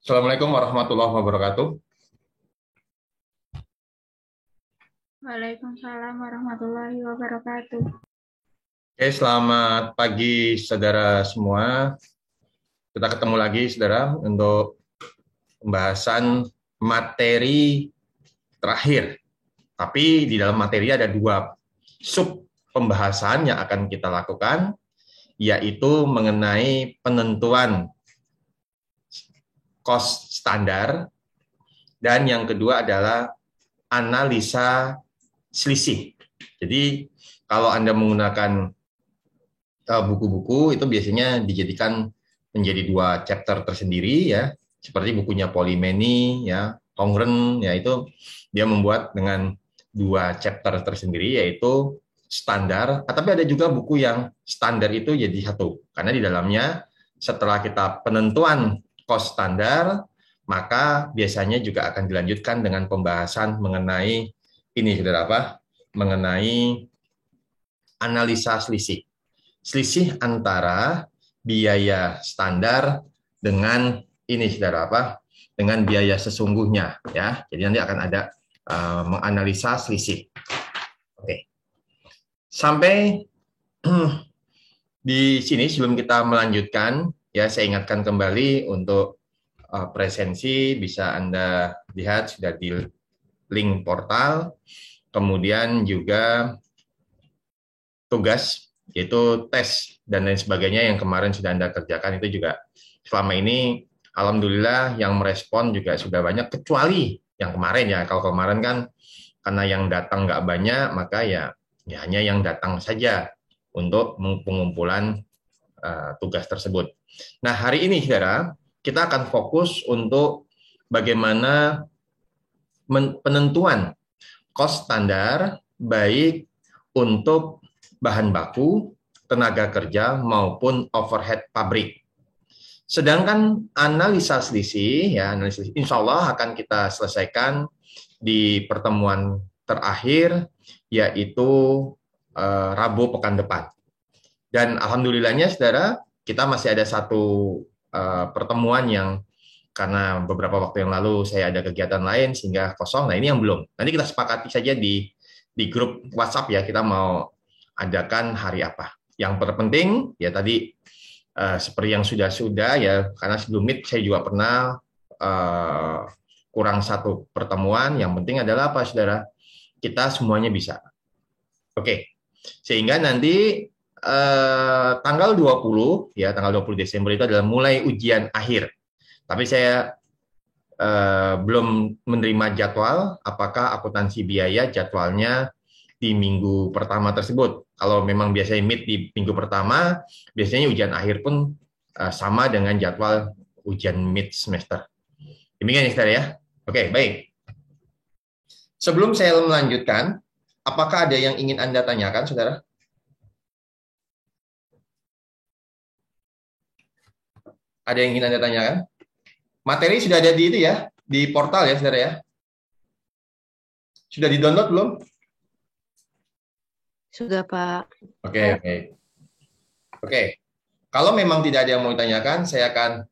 Assalamualaikum warahmatullahi wabarakatuh. Waalaikumsalam warahmatullahi wabarakatuh. Oke, selamat pagi saudara semua. Kita ketemu lagi saudara untuk pembahasan materi terakhir. Tapi di dalam materi ada dua sub pembahasan yang akan kita lakukan, yaitu mengenai penentuan cost standar, dan yang kedua adalah analisa selisih. Jadi kalau Anda menggunakan buku-buku itu biasanya dijadikan menjadi dua chapter tersendiri ya, seperti bukunya Polimeni ya, Tongren ya, itu dia membuat dengan dua chapter tersendiri yaitu standar, tapi ada juga buku yang standar itu jadi satu, karena di dalamnya setelah kita penentuan cost standar, maka biasanya juga akan dilanjutkan dengan pembahasan mengenai ini saudara apa? Mengenai analisa selisih. Selisih antara biaya standar dengan ini saudara apa? Dengan biaya sesungguhnya ya. Jadi nanti akan ada menganalisa selisih. Oke. Sampai di sini sebelum kita melanjutkan ya, saya ingatkan kembali untuk presensi bisa Anda lihat sudah di link portal. Kemudian juga tugas, yaitu tes dan lain sebagainya yang kemarin sudah Anda kerjakan, itu juga selama ini alhamdulillah yang merespon juga sudah banyak, kecuali yang kemarin ya. Kalau kemarin kan karena yang datang nggak banyak, maka ya hanya yang datang saja untuk pengumpulan tugas tersebut. Nah, hari ini saudara, kita akan fokus untuk bagaimana penentuan cost standar baik untuk bahan baku, tenaga kerja, maupun overhead pabrik. Sedangkan analisa selisih, ya, analisis insya Allah akan kita selesaikan di pertemuan terakhir, yaitu Rabu pekan depan. Dan alhamdulillahnya, saudara, kita masih ada satu pertemuan yang karena beberapa waktu yang lalu saya ada kegiatan lain sehingga kosong. Nah, ini yang belum. Nanti kita sepakati saja di grup WhatsApp ya, kita mau adakan hari apa. Yang terpenting ya tadi seperti yang sudah-sudah ya, karena sebelum Meet saya juga pernah kurang satu pertemuan. Yang penting adalah apa, saudara? Kita semuanya bisa. Oke. Sehingga nanti tanggal 20 ya, tanggal 20 Desember itu adalah mulai ujian akhir. Tapi saya belum menerima jadwal apakah akuntansi biaya jadwalnya di minggu pertama tersebut. Kalau memang biasanya meet di minggu pertama, biasanya ujian akhir pun sama dengan jadwal ujian mid semester. Demikian ya, saudara ya. Oke, baik. Sebelum saya melanjutkan, apakah ada yang ingin Anda tanyakan, saudara? Ada yang ingin Anda tanyakan? Materi sudah ada di itu ya, di portal ya, saudara ya. Sudah di-download belum? Sudah, Pak. Oke, oke. Oke. Kalau memang tidak ada yang mau ditanyakan, saya akan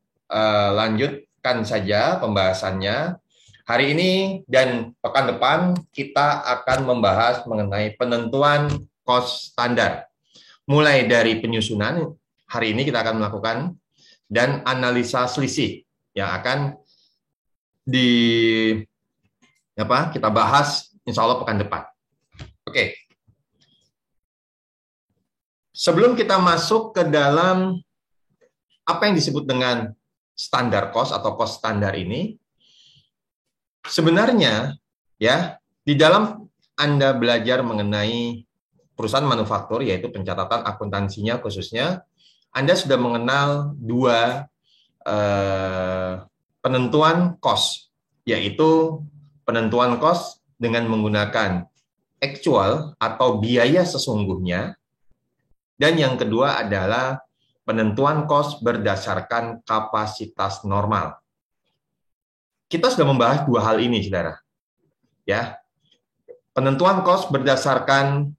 lanjutkan saja pembahasannya. Hari ini dan pekan depan kita akan membahas mengenai penentuan cost standar. Mulai dari penyusunan, hari ini kita akan melakukan, dan analisa selisih yang akan kita bahas insya Allah pekan depan. Oke. Sebelum kita masuk ke dalam apa yang disebut dengan standar cost atau cost standar ini, sebenarnya ya di dalam Anda belajar mengenai perusahaan manufaktur, yaitu pencatatan akuntansinya khususnya, Anda sudah mengenal dua penentuan cost, yaitu penentuan cost dengan menggunakan actual atau biaya sesungguhnya, dan yang kedua adalah penentuan cost berdasarkan kapasitas normal. Kita sudah membahas dua hal ini, saudara. Ya, penentuan cost berdasarkan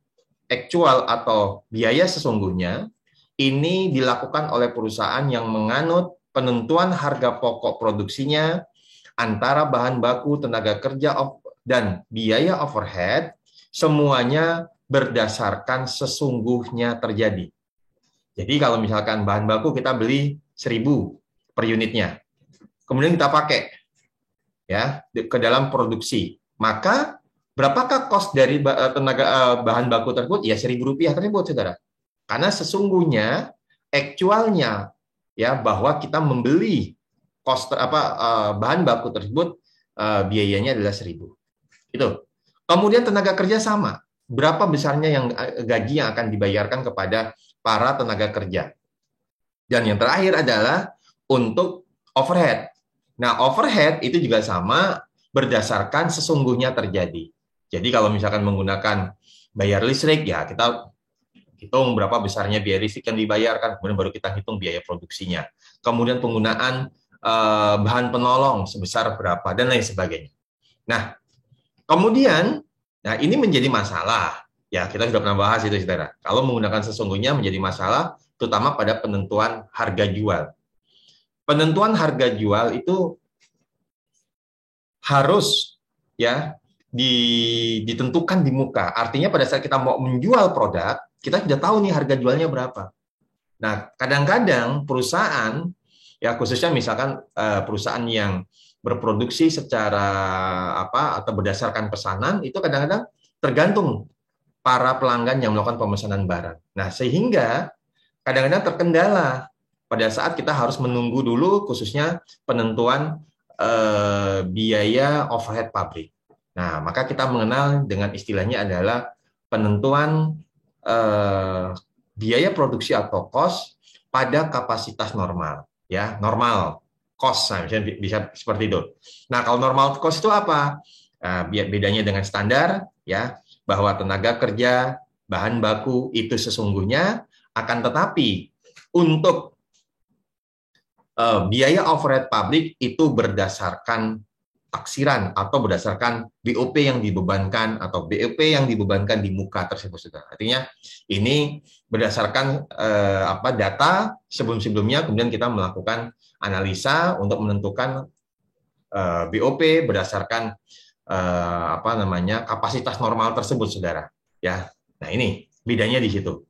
actual atau biaya sesungguhnya ini dilakukan oleh perusahaan yang menganut penentuan harga pokok produksinya antara bahan baku, tenaga kerja, dan biaya overhead, semuanya berdasarkan sesungguhnya terjadi. Jadi kalau misalkan bahan baku kita beli 1.000 per unitnya, kemudian kita pakai ya ke dalam produksi, maka berapakah cost dari tenaga bahan baku tersebut? Ya Rp1.000 tersebut, saudara. Karena sesungguhnya aktualnya ya bahwa kita membeli cost bahan baku tersebut biayanya adalah 1.000. Itu. Kemudian tenaga kerja sama. Berapa besarnya yang gaji yang akan dibayarkan kepada para tenaga kerja. Dan yang terakhir adalah untuk overhead. Nah, overhead itu juga sama berdasarkan sesungguhnya terjadi. Jadi kalau misalkan menggunakan bayar listrik, ya kita hitung berapa besarnya biaya listrik yang dibayarkan, kemudian baru kita hitung biaya produksinya. Kemudian penggunaan bahan penolong sebesar berapa, dan lain sebagainya. Nah, kemudian, ini menjadi masalah. Ya, kita sudah pernah bahas itu, saudara. Kalau menggunakan sesungguhnya menjadi masalah, terutama pada penentuan harga jual. Penentuan harga jual itu harus ya ditentukan di muka. Artinya pada saat kita mau menjual produk, kita sudah tahu nih harga jualnya berapa. Nah, kadang-kadang perusahaan, ya khususnya misalkan perusahaan yang berproduksi secara atau berdasarkan pesanan, itu kadang-kadang tergantung para pelanggan yang melakukan pemesanan barang. Nah, sehingga kadang-kadang terkendala pada saat kita harus menunggu dulu, khususnya penentuan biaya overhead pabrik. Nah, maka kita mengenal dengan istilahnya adalah penentuan biaya produksi atau cost pada kapasitas normal, ya normal cost, misalnya bisa seperti itu. Nah, kalau normal cost itu apa? Bedanya dengan standar, ya bahwa tenaga kerja, bahan baku itu sesungguhnya, akan tetapi untuk biaya overhead pabrik itu berdasarkan taksiran atau berdasarkan BOP yang dibebankan atau BOP yang dibebankan di muka tersebut, saudara. Artinya ini berdasarkan data sebelum-sebelumnya, kemudian kita melakukan analisa untuk menentukan BOP berdasarkan kapasitas normal tersebut, saudara. Ya, nah ini bedanya di situ.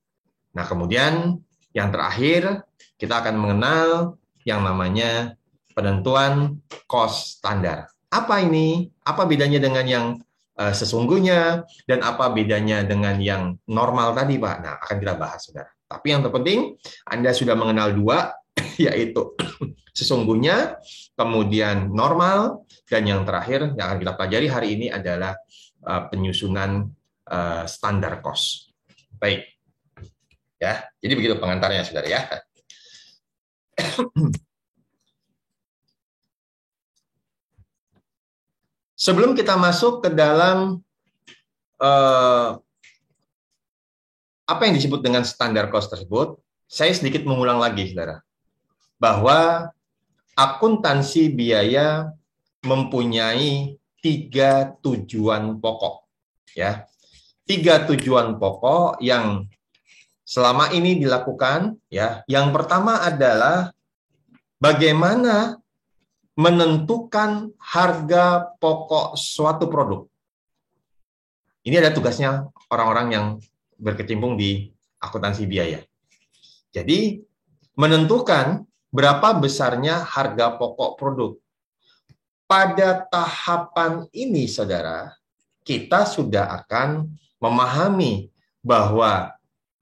Nah, kemudian yang terakhir kita akan mengenal yang namanya penentuan cost standar. Apa ini? Apa bedanya dengan yang sesungguhnya dan apa bedanya dengan yang normal tadi, Pak? Nah, akan kita bahas, saudara. Tapi yang terpenting Anda sudah mengenal dua, yaitu sesungguhnya, kemudian normal, dan yang terakhir yang akan kita pelajari hari ini adalah penyusunan standar cost. Baik. Ya, jadi begitu pengantarnya, saudara ya. Sebelum kita masuk ke dalam apa yang disebut dengan standar cost tersebut, saya sedikit mengulang lagi, saudara, bahwa akuntansi biaya mempunyai 3 tujuan pokok, ya. 3 tujuan pokok yang selama ini dilakukan, ya. Yang pertama adalah bagaimana menentukan harga pokok suatu produk. Ini adalah tugasnya orang-orang yang berkecimpung di akuntansi biaya. Jadi, menentukan berapa besarnya harga pokok produk. Pada tahapan ini, saudara, kita sudah akan memahami bahwa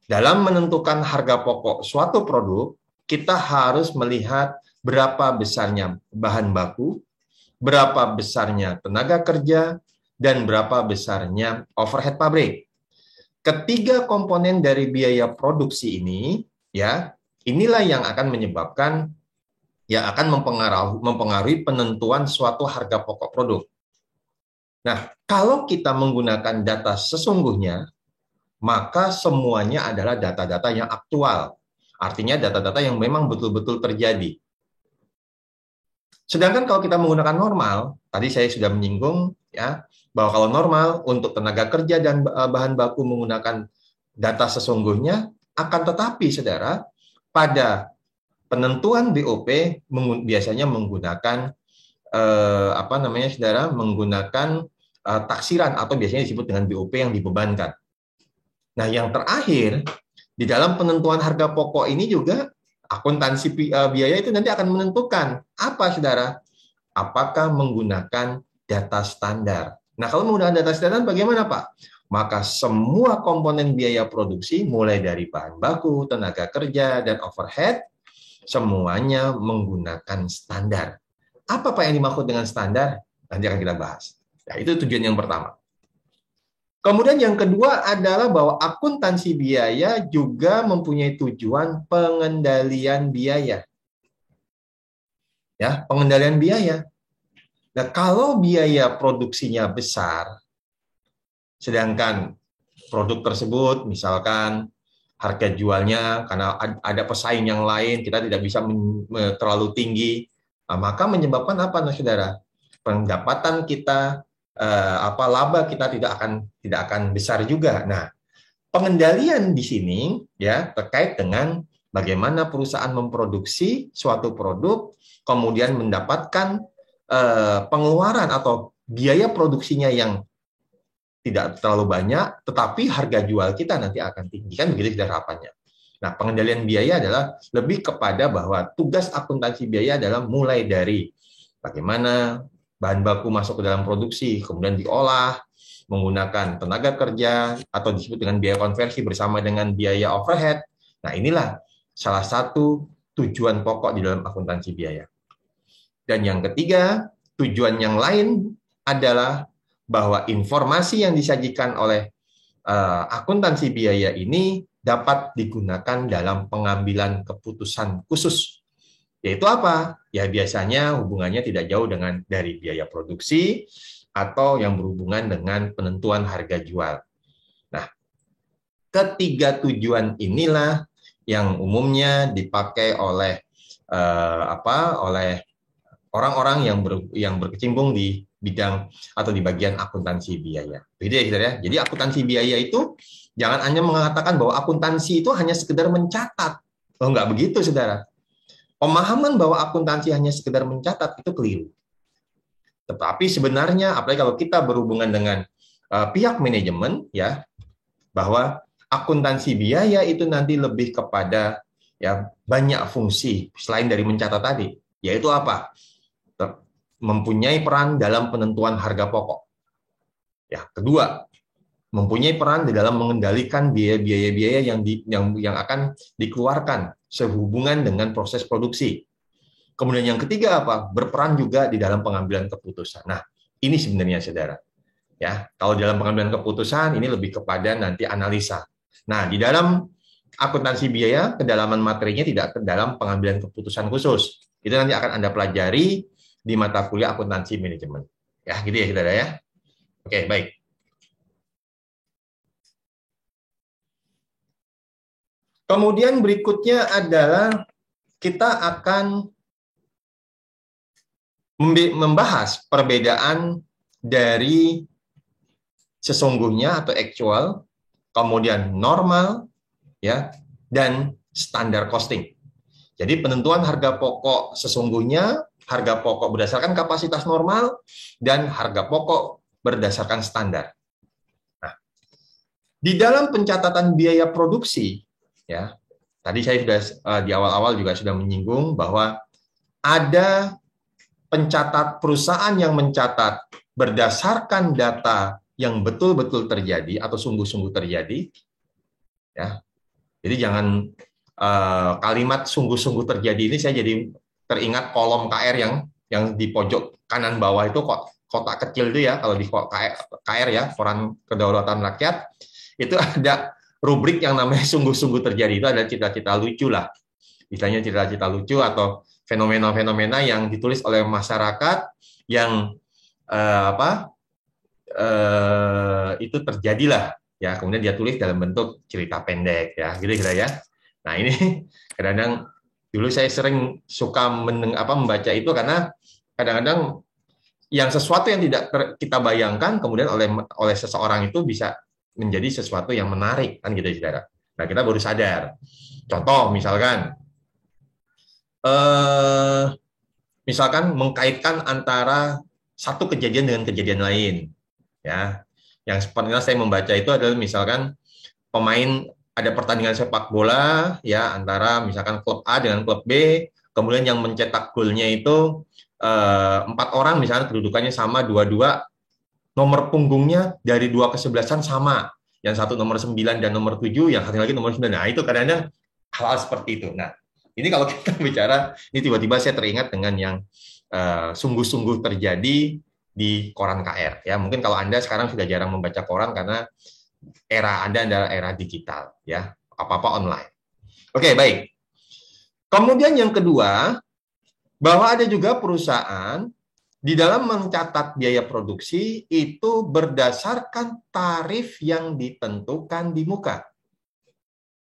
dalam menentukan harga pokok suatu produk, kita harus melihat berapa besarnya bahan baku, berapa besarnya tenaga kerja, dan berapa besarnya overhead pabrik. Ketiga komponen dari biaya produksi ini, ya, inilah yang akan menyebabkan, ya, akan mempengaruhi penentuan suatu harga pokok produk. Nah, kalau kita menggunakan data sesungguhnya, maka semuanya adalah data-data yang aktual. Artinya data-data yang memang betul-betul terjadi. Sedangkan kalau kita menggunakan normal, tadi saya sudah menyinggung, ya, bahwa kalau normal untuk tenaga kerja dan bahan baku menggunakan data sesungguhnya, akan tetapi, saudara, pada penentuan BOP biasanya menggunakan apa namanya, saudara, menggunakan taksiran atau biasanya disebut dengan BOP yang dibebankan. Nah, yang terakhir, di dalam penentuan harga pokok ini juga akuntansi biaya itu nanti akan menentukan apa, saudara? Apakah menggunakan data standar. Nah, kalau menggunakan data standar bagaimana, Pak? Maka semua komponen biaya produksi, mulai dari bahan baku, tenaga kerja, dan overhead, semuanya menggunakan standar. Apa Pak yang dimaksud dengan standar? Nanti akan kita bahas. Nah, itu tujuan yang pertama. Kemudian yang kedua adalah bahwa akuntansi biaya juga mempunyai tujuan pengendalian biaya. Ya, pengendalian biaya. Nah, kalau biaya produksinya besar, sedangkan produk tersebut misalkan harga jualnya karena ada pesaing yang lain, kita tidak bisa terlalu tinggi, maka menyebabkan apa, nah, saudara? Pendapatan kita, laba kita tidak akan besar juga. Nah, pengendalian di sini ya terkait dengan bagaimana perusahaan memproduksi suatu produk, kemudian mendapatkan pengeluaran atau biaya produksinya yang tidak terlalu banyak, tetapi harga jual kita nanti akan tinggi, kan begitu sudah harapannya. Nah, pengendalian biaya adalah lebih kepada bahwa tugas akuntansi biaya adalah mulai dari bagaimana bahan baku masuk ke dalam produksi, kemudian diolah menggunakan tenaga kerja atau disebut dengan biaya konversi bersama dengan biaya overhead. Nah, inilah salah satu tujuan pokok di dalam akuntansi biaya. Dan yang ketiga, tujuan yang lain adalah bahwa informasi yang disajikan oleh akuntansi biaya ini dapat digunakan dalam pengambilan keputusan khusus. Yaitu apa? Ya biasanya hubungannya tidak jauh dari biaya produksi atau yang berhubungan dengan penentuan harga jual. Nah, ketiga tujuan inilah yang umumnya dipakai oleh oleh orang-orang yang berkecimpung di bidang atau di bagian akuntansi biaya. Begitu ya, saudara. Jadi akuntansi biaya itu jangan hanya mengatakan bahwa akuntansi itu hanya sekedar mencatat. Oh, enggak begitu, saudara. Pemahaman bahwa akuntansi hanya sekedar mencatat itu keliru. Tetapi sebenarnya, apalagi kalau kita berhubungan dengan pihak manajemen, ya, bahwa akuntansi biaya itu nanti lebih kepada ya banyak fungsi selain dari mencatat tadi, yaitu apa? Mempunyai peran dalam penentuan harga pokok. Ya, kedua, mempunyai peran di dalam mengendalikan biaya-biaya yang akan dikeluarkan sehubungan dengan proses produksi. Kemudian yang ketiga apa? Berperan juga di dalam pengambilan keputusan. Nah, ini sebenarnya, saudara. Ya, kalau dalam pengambilan keputusan ini lebih kepada nanti analisa. Nah, di dalam akuntansi biaya, kedalaman materinya tidak ke dalam pengambilan keputusan khusus. Itu nanti akan Anda pelajari di mata kuliah akuntansi manajemen. Ya, gitu ya, saudara ya. Oke, baik. Kemudian berikutnya adalah kita akan membahas perbedaan dari sesungguhnya atau actual, kemudian normal, ya, dan standar costing. Jadi penentuan harga pokok sesungguhnya, harga pokok berdasarkan kapasitas normal, dan harga pokok berdasarkan standar. Nah, di dalam pencatatan biaya produksi, ya, tadi saya sudah di awal-awal juga sudah menyinggung bahwa ada perusahaan yang mencatat berdasarkan data yang betul-betul terjadi atau sungguh-sungguh terjadi, ya. Jadi jangan kalimat sungguh-sungguh terjadi ini saya jadi teringat kolom KR yang di pojok kanan bawah itu kotak kecil itu ya, kalau di KR ya, Koran Kedaulatan Rakyat, itu ada rubrik yang namanya sungguh-sungguh terjadi. Itu ada cita-cita lucu lah, misalnya cita-cita lucu atau fenomena-fenomena yang ditulis oleh masyarakat yang itu terjadilah ya, kemudian dia tulis dalam bentuk cerita pendek ya, gitu ya. Nah, ini kadang-kadang dulu saya sering suka membaca itu karena kadang-kadang yang sesuatu yang tidak kita bayangkan kemudian oleh seseorang itu bisa menjadi sesuatu yang menarik kan, gitu saudara. Nah, kita baru sadar. Contoh misalkan misalkan mengkaitkan antara satu kejadian dengan kejadian lain, ya. Yang pernah saya membaca itu adalah misalkan pemain ada pertandingan sepak bola, ya, antara misalkan klub A dengan klub B, kemudian yang mencetak golnya itu 4 orang, misalnya kedudukannya sama dua-dua, nomor punggungnya dari dua kesebelasan sama, yang satu nomor 9 dan nomor 7, yang satu lagi nomor 9. Nah, itu kadang-kadang hal seperti itu. Nah, ini kalau kita bicara, ini tiba-tiba saya teringat dengan yang sungguh-sungguh terjadi di koran KR. Ya, mungkin kalau Anda sekarang sudah jarang membaca koran karena era Anda adalah era digital, ya, apa-apa online. Oke, baik. Kemudian yang kedua, bahwa ada juga perusahaan di dalam mencatat biaya produksi itu berdasarkan tarif yang ditentukan di muka.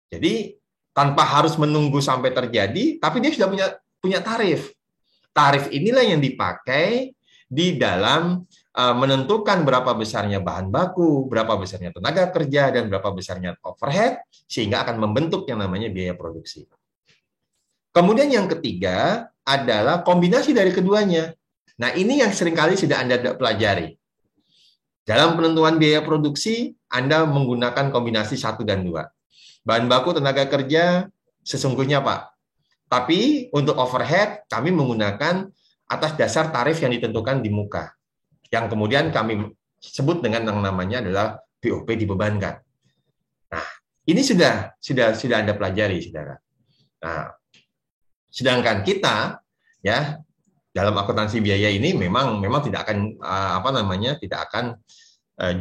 Jadi tanpa harus menunggu sampai terjadi, tapi dia sudah punya tarif. Tarif inilah yang dipakai di dalam menentukan berapa besarnya bahan baku, berapa besarnya tenaga kerja, dan berapa besarnya overhead, sehingga akan membentuk yang namanya biaya produksi. Kemudian yang ketiga adalah kombinasi dari keduanya. Nah, ini yang seringkali sudah Anda pelajari. Dalam penentuan biaya produksi, Anda menggunakan kombinasi 1 dan 2. Bahan baku, tenaga kerja, sesungguhnya Pak. Tapi untuk overhead, kami menggunakan atas dasar tarif yang ditentukan di muka. Yang kemudian kami sebut dengan yang namanya adalah BOP dibebankan. Nah, ini sudah Anda pelajari, saudara. Nah, sedangkan kita, ya, dalam akuntansi biaya ini memang tidak akan tidak akan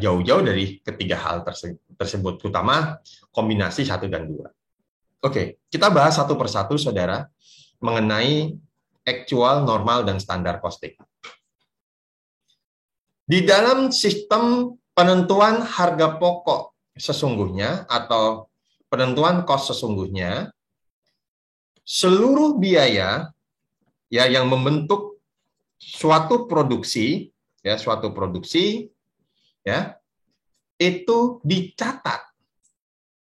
jauh-jauh dari ketiga hal tersebut, terutama kombinasi 1 dan 2. Oke, kita bahas satu persatu, saudara, mengenai actual, normal, dan standar costing. Di dalam sistem penentuan harga pokok sesungguhnya atau penentuan cost sesungguhnya, seluruh biaya ya yang membentuk suatu produksi ya itu dicatat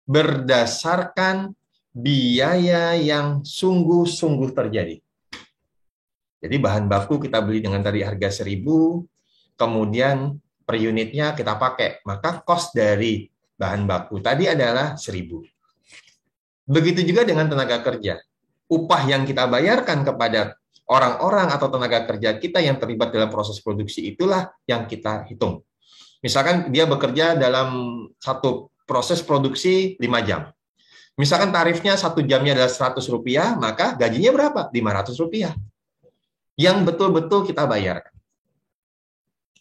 berdasarkan biaya yang sungguh-sungguh terjadi. Jadi bahan baku kita beli dengan tadi harga 1.000, kemudian per unitnya kita pakai, maka cost dari bahan baku tadi adalah 1.000. Begitu juga dengan tenaga kerja. Upah yang kita bayarkan kepada orang-orang atau tenaga kerja kita yang terlibat dalam proses produksi itulah yang kita hitung. Misalkan dia bekerja dalam satu proses produksi 5 jam. Misalkan tarifnya 1 jamnya adalah Rp100, maka gajinya berapa? Rp500. Yang betul-betul kita bayarkan.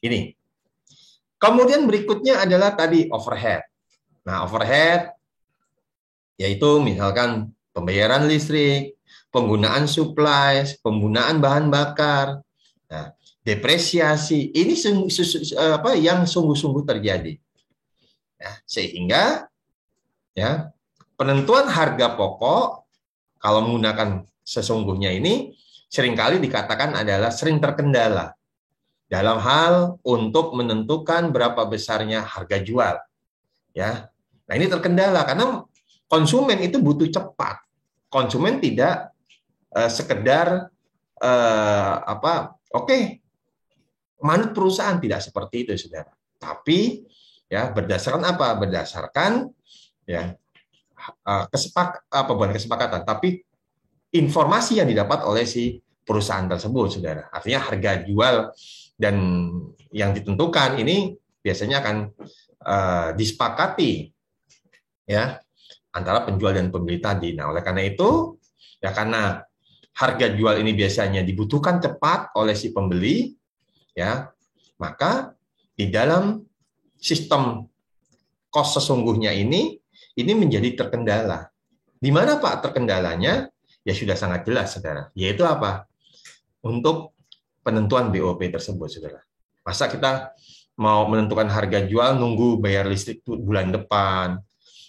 Ini. Kemudian berikutnya adalah tadi overhead. Nah, overhead yaitu misalkan pembayaran listrik, penggunaan supplies, penggunaan bahan bakar, nah, depresiasi. Ini yang sungguh-sungguh terjadi. Ya, sehingga ya penentuan harga pokok kalau menggunakan sesungguhnya ini seringkali dikatakan adalah sering terkendala dalam hal untuk menentukan berapa besarnya harga jual. Ya. Nah, ini terkendala karena konsumen itu butuh cepat. Konsumen tidak sekedar manut perusahaan, tidak seperti itu, saudara. Tapi ya berdasarkan apa? Berdasarkan ya bukan kesepakatan, tapi informasi yang didapat oleh si perusahaan tersebut, saudara. Artinya harga jual dan yang ditentukan ini biasanya akan disepakati ya antara penjual dan pembeli tadi. Nah, oleh karena itu ya karena harga jual ini biasanya dibutuhkan cepat oleh si pembeli ya, maka di dalam sistem cost sesungguhnya ini menjadi terkendala. Di mana Pak terkendalanya? Ya sudah sangat jelas, saudara. Yaitu apa? Untuk penentuan BOP tersebut, saudara. Masa kita mau menentukan harga jual nunggu bayar listrik bulan depan,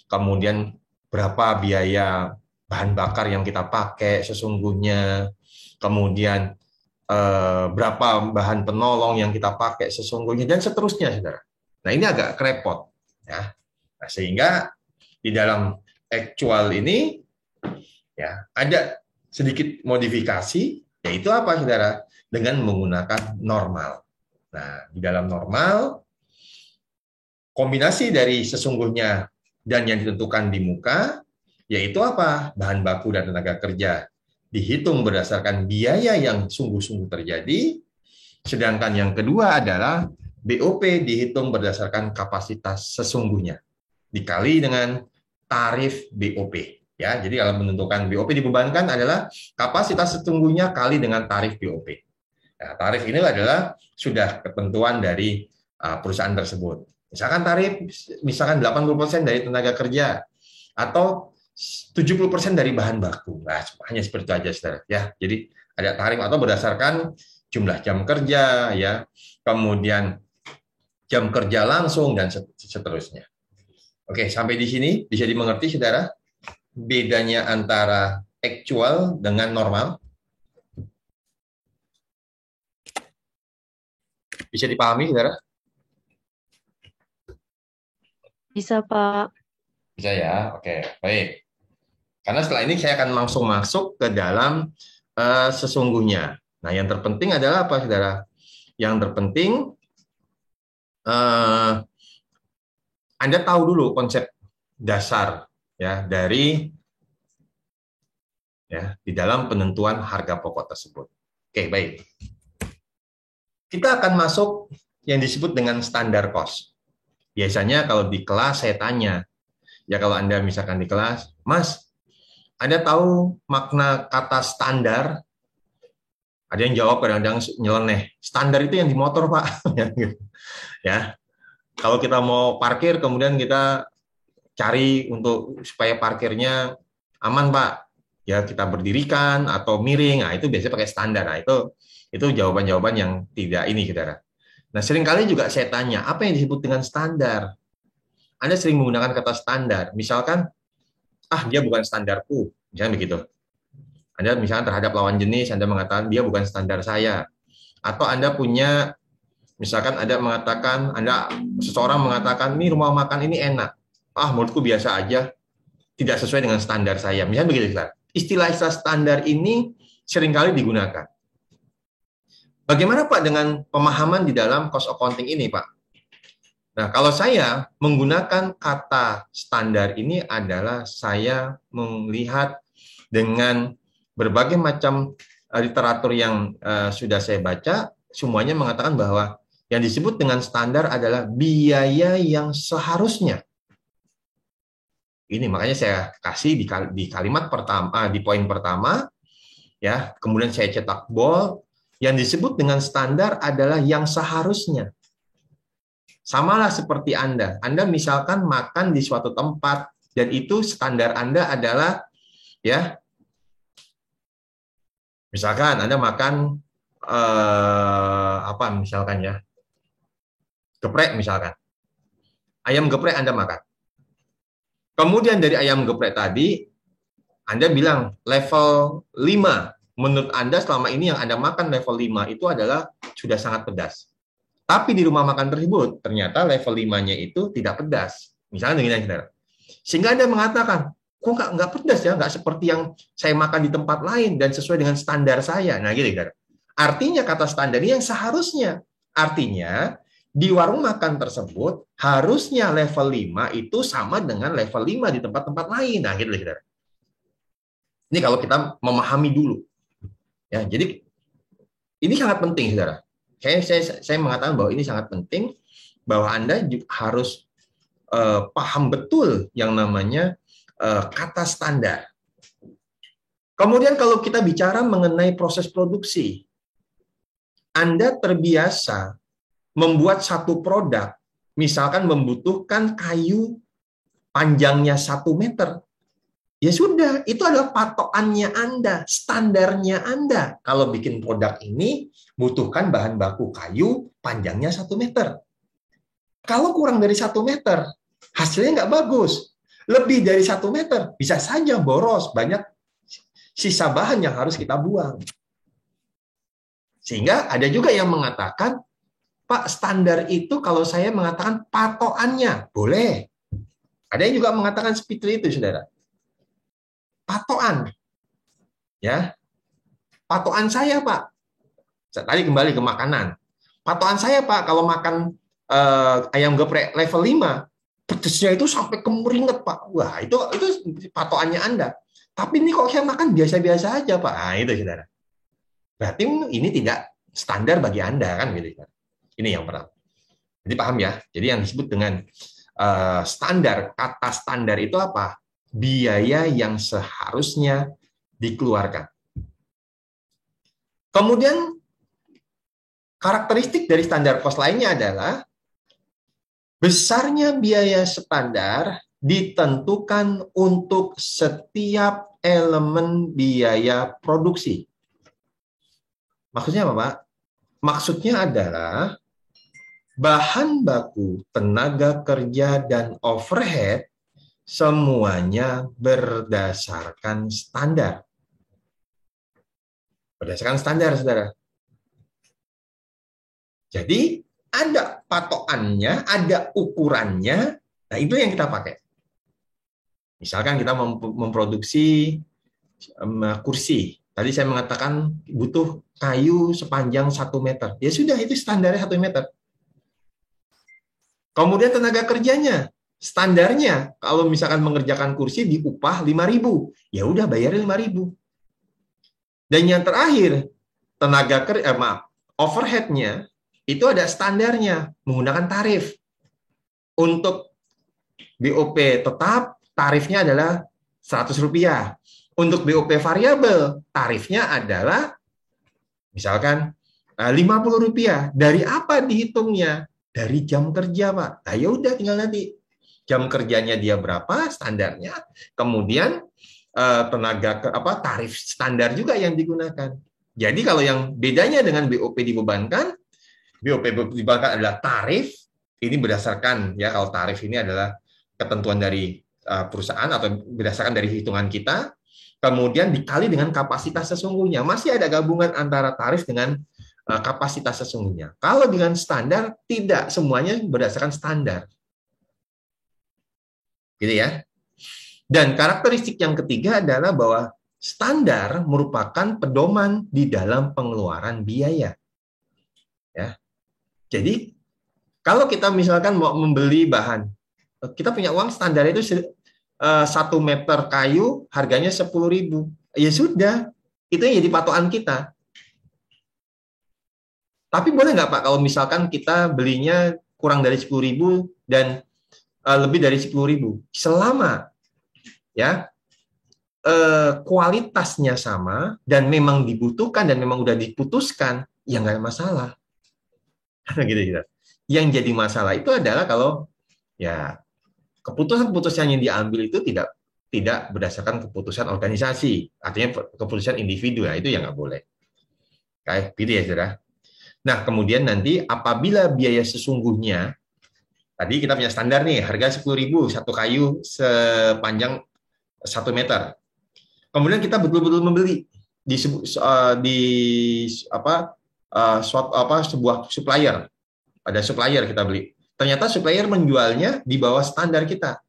kemudian berapa biaya bahan bakar yang kita pakai sesungguhnya, kemudian berapa bahan penolong yang kita pakai sesungguhnya, dan seterusnya, saudara. Nah, ini agak repot, ya. Nah, sehingga di dalam actual ini, ya ada sedikit modifikasi, yaitu apa, saudara? Dengan menggunakan normal. Nah, di dalam normal, kombinasi dari sesungguhnya dan yang ditentukan di muka, yaitu apa? Bahan baku dan tenaga kerja. Dihitung berdasarkan biaya yang sungguh-sungguh terjadi, sedangkan yang kedua adalah BOP dihitung berdasarkan kapasitas sesungguhnya, dikali dengan tarif BOP. Ya, jadi kalau menentukan BOP dibebankan adalah kapasitas sesungguhnya kali dengan tarif BOP. Nah, tarif ini adalah sudah ketentuan dari perusahaan tersebut. Misalkan tarif, misalkan 80% dari tenaga kerja atau 70% dari bahan baku. Nah, hanya seperti itu aja, saudara. Ya, jadi ada tarif atau berdasarkan jumlah jam kerja, ya, kemudian jam kerja langsung dan seterusnya. Oke, sampai di sini bisa dimengerti, saudara, bedanya antara actual dengan normal. Bisa dipahami, saudara? Bisa, Pak. Bisa ya, oke, baik. Karena setelah ini saya akan langsung masuk ke dalam sesungguhnya. Nah, yang terpenting adalah apa, saudara? Yang terpenting Anda tahu dulu konsep dasar ya dari ya di dalam penentuan harga pokok tersebut. Oke, baik. Kita akan masuk yang disebut dengan standar cost. Biasanya kalau di kelas saya tanya, ya kalau Anda misalkan di kelas, Mas, Anda tahu makna kata standar? Ada yang jawab kadang-kadang nyeleneh. Standar itu yang di motor, Pak. Ya. Kalau kita mau parkir, kemudian kita cari untuk supaya parkirnya aman, Pak. Ya kita berdirikan atau miring. Nah, itu biasanya pakai standar. Nah, itu jawaban-jawaban yang tidak ini, saudara. Nah, seringkali juga saya tanya, apa yang disebut dengan standar? Anda sering menggunakan kata standar. Misalkan, dia bukan standarku. Misalnya begitu. Anda misalkan terhadap lawan jenis, Anda mengatakan dia bukan standar saya. Atau Anda punya, misalkan Anda mengatakan, seseorang mengatakan, ini rumah makan ini enak. Menurutku biasa aja, tidak sesuai dengan standar saya. Misalnya begitu, Pak. Istilah-istilah standar ini seringkali digunakan. Bagaimana, Pak, dengan pemahaman di dalam cost accounting ini, Pak? Nah, kalau saya menggunakan kata standar ini adalah saya melihat dengan berbagai macam literatur yang sudah saya baca, semuanya mengatakan bahwa yang disebut dengan standar adalah biaya yang seharusnya. Ini makanya saya kasih di kalimat pertama, di poin pertama, ya. Kemudian saya cetak bold. Yang disebut dengan standar adalah yang seharusnya. Samalah seperti Anda. Anda misalkan makan di suatu tempat dan itu standar Anda adalah, ya. Misalkan Anda makan misalkan ya, geprek misalkan. Ayam geprek Anda makan. Kemudian dari ayam geprek tadi, Anda bilang level 5. Menurut Anda selama ini yang Anda makan level 5 itu adalah sudah sangat pedas. Tapi di rumah makan tersebut, ternyata level 5-nya itu tidak pedas. Misalnya dengan saudara. Sehingga Anda mengatakan, kok nggak pedas ya, nggak seperti yang saya makan di tempat lain dan sesuai dengan standar saya. Nah, gitu, saudara. Artinya kata standar ini yang seharusnya. Artinya, di warung makan tersebut, harusnya level 5 itu sama dengan level 5 di tempat-tempat lain. Nah, gitu, saudara. Ini kalau kita memahami dulu. Ya, jadi ini sangat penting, saudara. Saya mengatakan bahwa ini sangat penting, bahwa Anda harus paham betul yang namanya kata standar. Kemudian kalau kita bicara mengenai proses produksi, Anda terbiasa membuat satu produk, misalkan membutuhkan kayu panjangnya 1 meter. Ya sudah, itu adalah patokannya Anda, standarnya Anda. Kalau bikin produk ini, butuhkan bahan baku kayu panjangnya 1 meter. Kalau kurang dari 1 meter, hasilnya nggak bagus. Lebih dari 1 meter, bisa saja boros, banyak sisa bahan yang harus kita buang. Sehingga ada juga yang mengatakan, Pak, standar itu kalau saya mengatakan patokannya, boleh. Ada yang juga mengatakan seperti itu, saudara. Patokan. Ya, patokan saya, Pak. Tadi kembali ke makanan. Patokan saya, Pak, kalau makan ayam geprek level 5, pedesnya itu sampai kemeringet, Pak. Wah, itu patokannya Anda. Tapi ini kok saya makan biasa-biasa aja, Pak. Nah, itu, saudara. Berarti ini tidak standar bagi Anda, kan gitu. Ini yang pertama. Jadi paham ya? Jadi yang disebut dengan standar, kata standar itu apa? Biaya yang seharusnya dikeluarkan. Kemudian karakteristik dari standar cost lainnya adalah besarnya biaya standar ditentukan untuk setiap elemen biaya produksi. Maksudnya apa, Pak? Maksudnya adalah bahan baku, tenaga kerja, dan overhead semuanya berdasarkan standar. Berdasarkan standar, saudara. Jadi ada patokannya, ada ukurannya. Nah, itu yang kita pakai. Misalkan kita memproduksi kursi. Tadi saya mengatakan butuh kayu sepanjang 1 meter. Ya sudah, itu standarnya 1 meter. Kemudian tenaga kerjanya, standarnya kalau misalkan mengerjakan kursi diupah 5.000, ya udah bayarnya 5.000. Dan yang terakhir, tenaga kerja, overhead-nya itu ada standarnya menggunakan tarif. Untuk BOP tetap tarifnya adalah Rp100. Untuk BOP variabel tarifnya adalah misalkan Rp50. Dari apa dihitungnya? Dari jam kerja, Pak. Nah, ya udah tinggal nanti jam kerjanya dia berapa standarnya, kemudian tarif standar juga yang digunakan. Jadi kalau yang bedanya dengan BOP dibebankan adalah tarif. Ini berdasarkan ya, kalau tarif ini adalah ketentuan dari perusahaan atau berdasarkan dari hitungan kita, kemudian dikali dengan kapasitas sesungguhnya. Masih ada gabungan antara tarif dengan kapasitas sesungguhnya. Kalau dengan standar, tidak semuanya berdasarkan standar. Gitu ya. Dan karakteristik yang ketiga adalah bahwa standar merupakan pedoman di dalam pengeluaran biaya. Ya. Jadi, kalau kita misalkan mau membeli bahan, kita punya uang standar itu 1 meter kayu harganya 10.000. Ya sudah, itu yang jadi patokan kita. Tapi boleh nggak, Pak, kalau misalkan kita belinya kurang dari 10.000 dan lebih dari 10.000, selama ya kualitasnya sama dan memang dibutuhkan dan memang udah diputuskan, ya nggak ada masalah. Gitu. Yang jadi masalah itu adalah kalau ya keputusan-keputusan yang diambil itu tidak berdasarkan keputusan organisasi, artinya keputusan individu, ya itu yang nggak boleh. Kayak gitu ya, saudara. Nah, kemudian nanti apabila biaya sesungguhnya, tadi kita punya standar nih, harga 10.000 satu kayu sepanjang 1 meter. Kemudian kita betul-betul membeli di sebuah supplier. Pada supplier kita beli. Ternyata supplier menjualnya di bawah standar kita.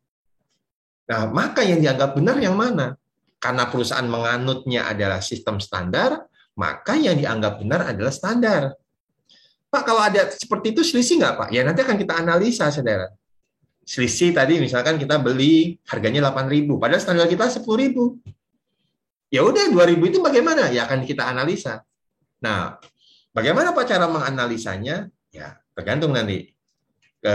Nah, maka yang dianggap benar yang mana? Karena perusahaan menganutnya adalah sistem standar, maka yang dianggap benar adalah standar. Pak, kalau ada seperti itu selisih nggak, Pak? Ya nanti akan kita analisa, saudara. Selisih tadi misalkan kita beli harganya 8.000, padahal standar kita 10.000. Ya udah 2.000 itu bagaimana? Ya akan kita analisa. Nah, bagaimana Pak cara menganalisanya? Ya tergantung nanti ke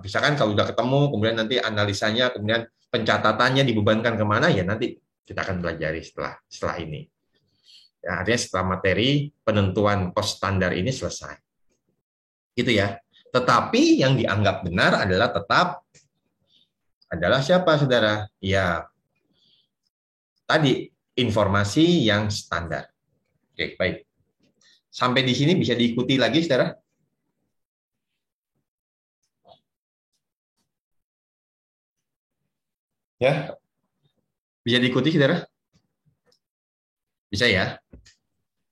misalkan kalau udah ketemu, kemudian nanti analisanya, kemudian pencatatannya dibebankan kemana, ya nanti kita akan pelajari setelah ini. Ya, artinya setelah materi penentuan cost standar ini selesai. Gitu ya. Tetapi yang dianggap benar adalah siapa, saudara? Ya, tadi informasi yang standar. Oke, baik. Sampai di sini bisa diikuti lagi, saudara? Ya, bisa diikuti, saudara? Bisa ya?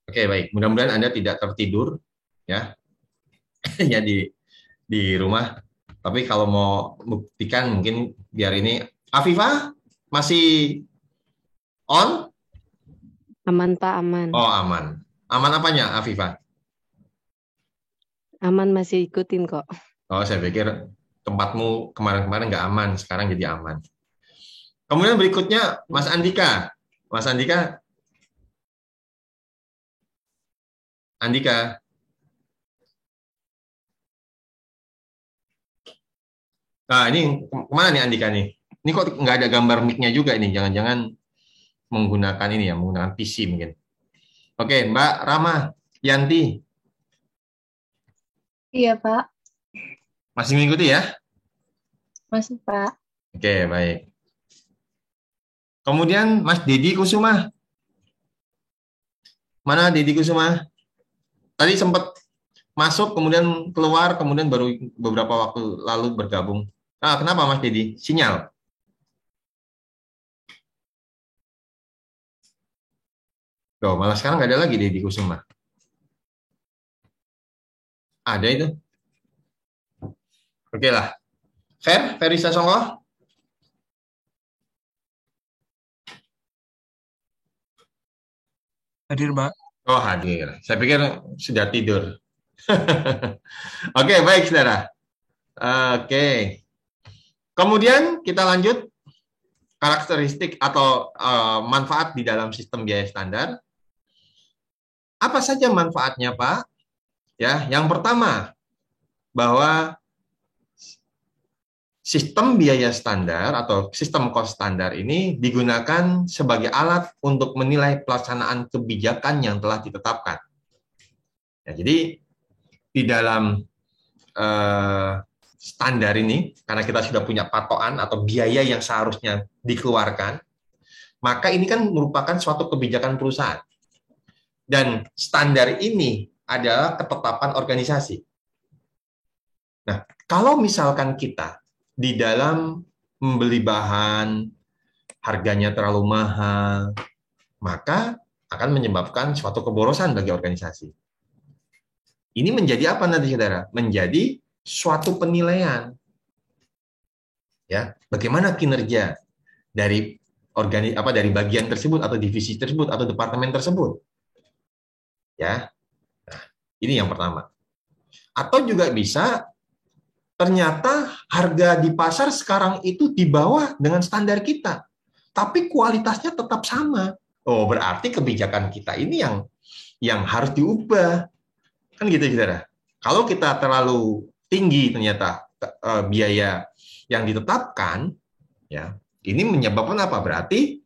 Oke, baik. Mudah-mudahan Anda tidak tertidur, ya, ya di rumah. Tapi kalau mau buktikan, mungkin biar ini. Afifah masih on? Aman, Pak, aman. Oh, aman. Aman apanya, Afifah? Aman masih ikutin kok. Oh, saya pikir tempatmu kemarin-kemarin nggak aman, sekarang jadi aman. Kemudian berikutnya, Mas Andika. Mas Andika, Andika. Nah, ini kemana nih Andika nih? Ini kok nggak ada gambar mic-nya juga ini? Jangan-jangan menggunakan ini ya, menggunakan PC mungkin. Oke, Mbak Rama, Yanti, Iya, Pak. masih mengikuti ya? Masih, Pak. Oke, baik. Kemudian Mas Dedi Kusuma. Mana Dedi Kusuma? Tadi sempat masuk, kemudian keluar, kemudian baru beberapa waktu lalu bergabung. Ah, kenapa Mas Dedi? Sinyal. Loh, malah sekarang nggak ada lagi Dedi Kusuma. Ada itu. Oke lah. Ferry Sasongko. Hadir, Mbak. Oh, hadir. Saya pikir sudah tidur. Oke, baik, saudara. Oke. Kemudian kita lanjut karakteristik atau manfaat di dalam sistem biaya standar. Apa saja manfaatnya, Pak? Ya, yang pertama, bahwa sistem biaya standar atau sistem cost standar ini digunakan sebagai alat untuk menilai pelaksanaan kebijakan yang telah ditetapkan. Ya, jadi di dalam standar ini, karena kita sudah punya patokan atau biaya yang seharusnya dikeluarkan, maka ini kan merupakan suatu kebijakan perusahaan. Dan standar ini adalah ketetapan organisasi. Nah, kalau misalkan kita di dalam membeli bahan, harganya terlalu mahal, maka akan menyebabkan suatu keborosan bagi organisasi. Ini menjadi apa nanti, saudara? Menjadi suatu penilaian. Ya, bagaimana kinerja dari dari bagian tersebut atau divisi tersebut atau departemen tersebut. Ya. Nah, ini yang pertama. Atau juga bisa ternyata harga di pasar sekarang itu di bawah dengan standar kita, tapi kualitasnya tetap sama. Oh, berarti kebijakan kita ini yang harus diubah. Kan gitu, saudara. Kalau kita terlalu tinggi ternyata biaya yang ditetapkan, ya, ini menyebabkan apa? Berarti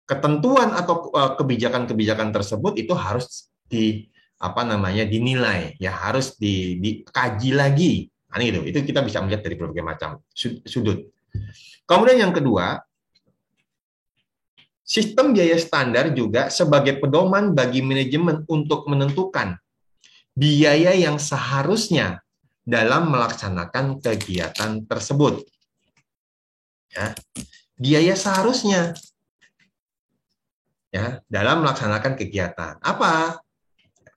ketentuan atau kebijakan-kebijakan tersebut itu harus dinilai, ya, harus dikaji lagi. Nah, itu kita bisa melihat dari berbagai macam sudut. Kemudian yang kedua, sistem biaya standar juga sebagai pedoman bagi manajemen untuk menentukan biaya yang seharusnya dalam melaksanakan kegiatan tersebut. Ya, biaya seharusnya ya dalam melaksanakan kegiatan. Apa?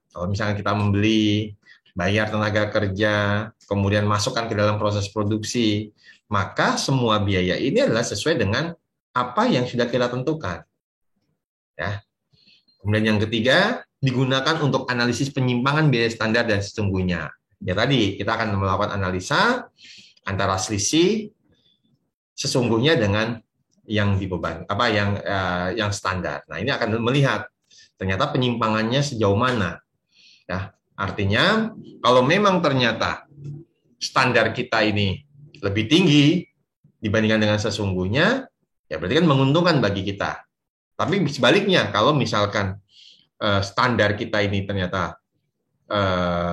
Kalau misalnya kita membeli, bayar tenaga kerja, kemudian masukkan ke dalam proses produksi, maka semua biaya ini adalah sesuai dengan apa yang sudah kita tentukan. Ya. Kemudian yang ketiga, digunakan untuk analisis penyimpangan biaya standar dan sesungguhnya. Ya tadi, kita akan melakukan analisa antara selisih sesungguhnya dengan yang dibeban, yang standar. Nah, ini akan melihat ternyata penyimpangannya sejauh mana. Ya, artinya kalau memang ternyata standar kita ini lebih tinggi dibandingkan dengan sesungguhnya, ya berarti kan menguntungkan bagi kita. Tapi sebaliknya, kalau misalkan standar kita ini ternyata